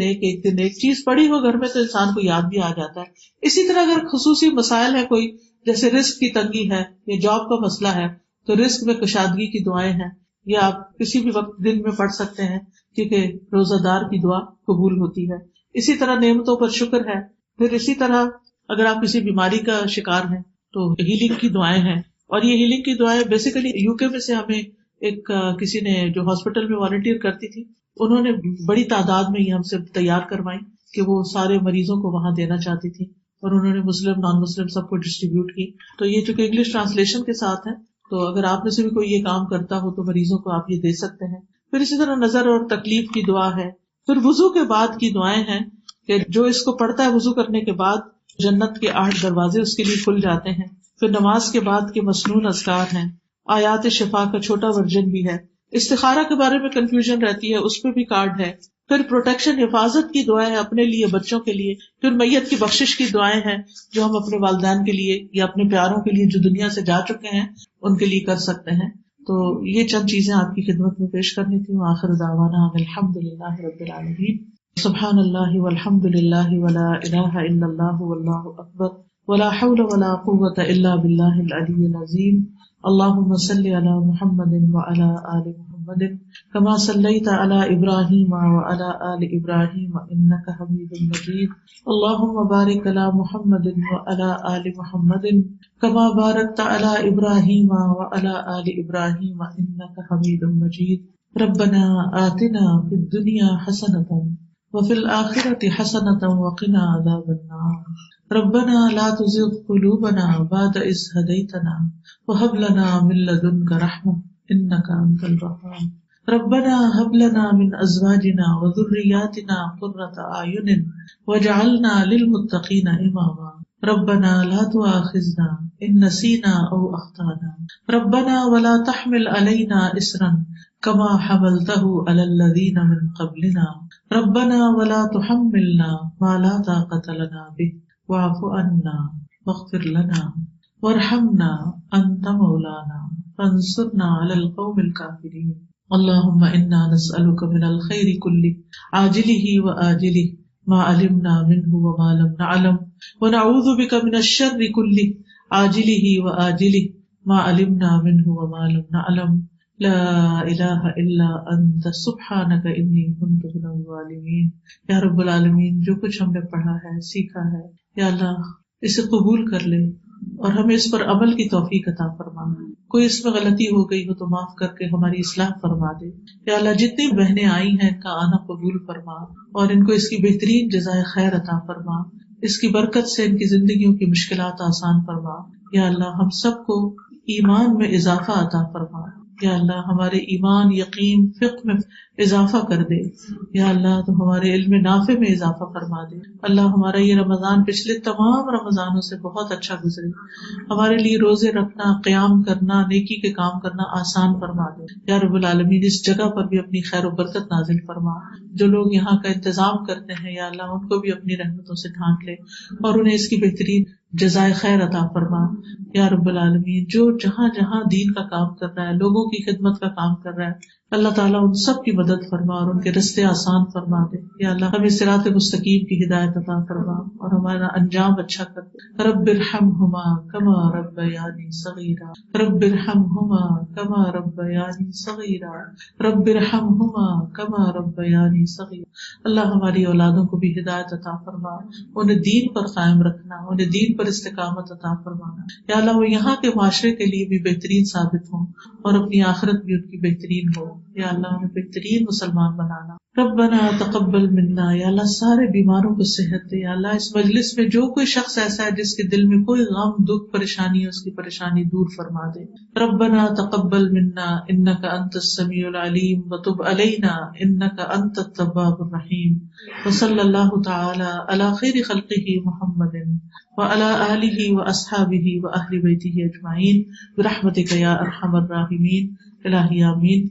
ایک چیز پڑھی ہو گھر میں تو انسان کو یاد بھی آ جاتا ہے. اسی طرح اگر خصوصی مسائل ہے کوئی، جیسے رزق کی تنگی ہے یا جاب کا مسئلہ ہے، تو رزق میں کشادگی کی دعائیں ہیں، یہ آپ کسی بھی وقت دن میں پڑھ سکتے ہیں، کیونکہ روزہ دار کی دعا قبول ہوتی ہے. اسی طرح نعمتوں پر شکر ہے. پھر اسی طرح اگر آپ کسی بیماری کا شکار ہیں تو ہیلنگ کی دعائیں ہیں. اور یہ ہیلنگ کی دعائیں بیسیکلی UK میں سے ہمیں ایک کسی نے جو ہاسپٹل میں والنٹیئر کرتی تھی، انہوں نے بڑی تعداد میں یہ ہم سے تیار کروائی کہ وہ سارے مریضوں کو وہاں دینا چاہتی تھی، اور انہوں نے مسلم نان مسلم سب کو ڈسٹریبیوٹ کی. تو یہ چونکہ انگلش ٹرانسلیشن کے ساتھ ہے، تو اگر آپ میں سے بھی کوئی یہ کام کرتا ہو تو مریضوں کو آپ یہ دے سکتے ہیں. پھر اسی طرح نظر اور تکلیف کی دعا ہے. پھر وضو کے بعد کی دعائیں ہیں کہ جو اس کو پڑھتا ہے وضو کرنے کے بعد جنت کے 8 دروازے اس کے لیے کھل جاتے ہیں. پھر نماز کے بعد کے مسنون اذکار ہیں. آیات شفا کا چھوٹا ورژن بھی ہے. استخارہ کے بارے میں کنفیوژن رہتی ہے، اس پہ بھی کارڈ ہے. پھر پروٹیکشن حفاظت کی دعائیں ہیں اپنے لیے، بچوں کے لیے. پھر میت کی بخشش کی دعائیں ہیں جو ہم اپنے والدین کے لیے یا اپنے پیاروں کے لیے جو دنیا سے جا چکے ہیں ان کے لیے کر سکتے ہیں. تو یہ چند چیزیں آپ کی خدمت میں پیش کرنی تھی. وآخر دعوانا الحمدللہ رب العالمین. سبحان اللہ والحمد للہ ولا الہ الا اللہ واللہ اکبر ولا حول ولا قوة الا باللہ العلی العظیم. اللہم صل علی محمد وعلی آل محمد كما صلیت علی ابراہیم وعلی آل ابراہیم انک حمید مجید. اللہم بارک علی محمد وعلی آل محمد كما بارکت علی ابراہیم وعلی آل ابراہیم انک حمید مجید. ربنا آتنا فی الدنیا حسنۃ وفي الآخرة حسنة وقنا عذاب النار. ربنا لا تزغ قلوبنا بعد إذ هديتنا وهب لنا من لدنك رحمة إنك أنت الوهاب. ربنا هب لنا من أزواجنا وذرياتنا قرة أعين واجعلنا للمتقين إماما. ربنا لا تؤاخذنا إن نسينا أو أخطأنا. ربنا ولا تحمل علينا إصرا كما حملته على الذين من قبلنا. ربنا ولا تحملنا ما لا طاقة لنا به واعف عنا واغفر لنا وارحمنا أنت مولانا فانصرنا على القوم الكافرين. اللهم إنا نسألك من الخير كله عاجله وآجله ما علمنا منه وما لم نعلم ونعوذ بك من الشر كله عاجله وآجله ما علمنا منه وما لم نعلم. لا الہ الا انت سبحانک انی کنت من الظالمین. یا رب العالمین، جو کچھ ہم نے پڑھا ہے سیکھا ہے یا اللہ اسے قبول کر لے اور ہمیں اس پر عمل کی توفیق عطا فرما. کوئی اس میں غلطی ہو گئی ہو تو معاف کر کے ہماری اصلاح فرما دے. یا اللہ جتنی بہنیں آئی ہیں ان کا آنا قبول فرما اور ان کو اس کی بہترین جزائے خیر عطا فرما. اس کی برکت سے ان کی زندگیوں کی مشکلات آسان فرما. یا اللہ ہم سب کو ایمان میں اضافہ عطا فرما. یا اللہ ہمارے ایمان، یقین، فقہ میں اضافہ کر دے. یا اللہ تو ہمارے علم نافع میں اضافہ فرما دے. اللہ ہمارا یہ رمضان پچھلے تمام رمضانوں سے بہت اچھا گزرے. ہمارے لیے روزے رکھنا، قیام کرنا، نیکی کے کام کرنا آسان فرما دے. یا رب العالمین اس جگہ پر بھی اپنی خیر و برکت نازل فرما. جو لوگ یہاں کا انتظام کرتے ہیں یا اللہ ان کو بھی اپنی رحمتوں سے ڈھانک لے اور انہیں اس کی بہترین جزائے خیر عطا فرما. یا رب العالمین جو جہاں جہاں دین کا کام کر رہا ہے، لوگوں کی خدمت کا کام کر رہا ہے، اللہ تعالیٰ ان سب کی مدد فرما اور ان کے رستے آسان فرما دے. یا اللہ ہمیں صراط مستقیم کی ہدایت عطا فرما اور ہمارا انجام اچھا کر دے. رب ارحمہما کما ربیانی صغیرا. رب ارحمہما کما ربیانی صغیرا. رب ارحمہما کما ربیانی صغیرا. اللہ ہماری اولادوں کو بھی ہدایت عطا فرما، انہیں دین پر قائم رکھنا، انہیں دین پر استقامت عطا فرمانا. یا اللہ وہ یہاں کے معاشرے کے لیے بھی بہترین ثابت ہوں اور اپنی آخرت بھی ان کی بہترین ہو. یا اللہ ہمیں بہترین مسلمان بنانا. ربنا تقبل منا، یا اللہ سارے بیماروں کو صحت دے. یا اللہ اس مجلس میں جو کوئی شخص ایسا ہے جس کے دل میں کوئی غم دکھ پریشانی ہے، اس کی پریشانی دور فرما دے. ربنا تقبل منا انک انت السمیع العلیم وتب علینا انک انت التواب الرحیم. وصلی اللہ تعالی علی خیر خلقہ محمد وعلی آلہ واصحابہ واہل بیتہ اجمعین برحمتک یا ارحم الراحمین. الہی آمین.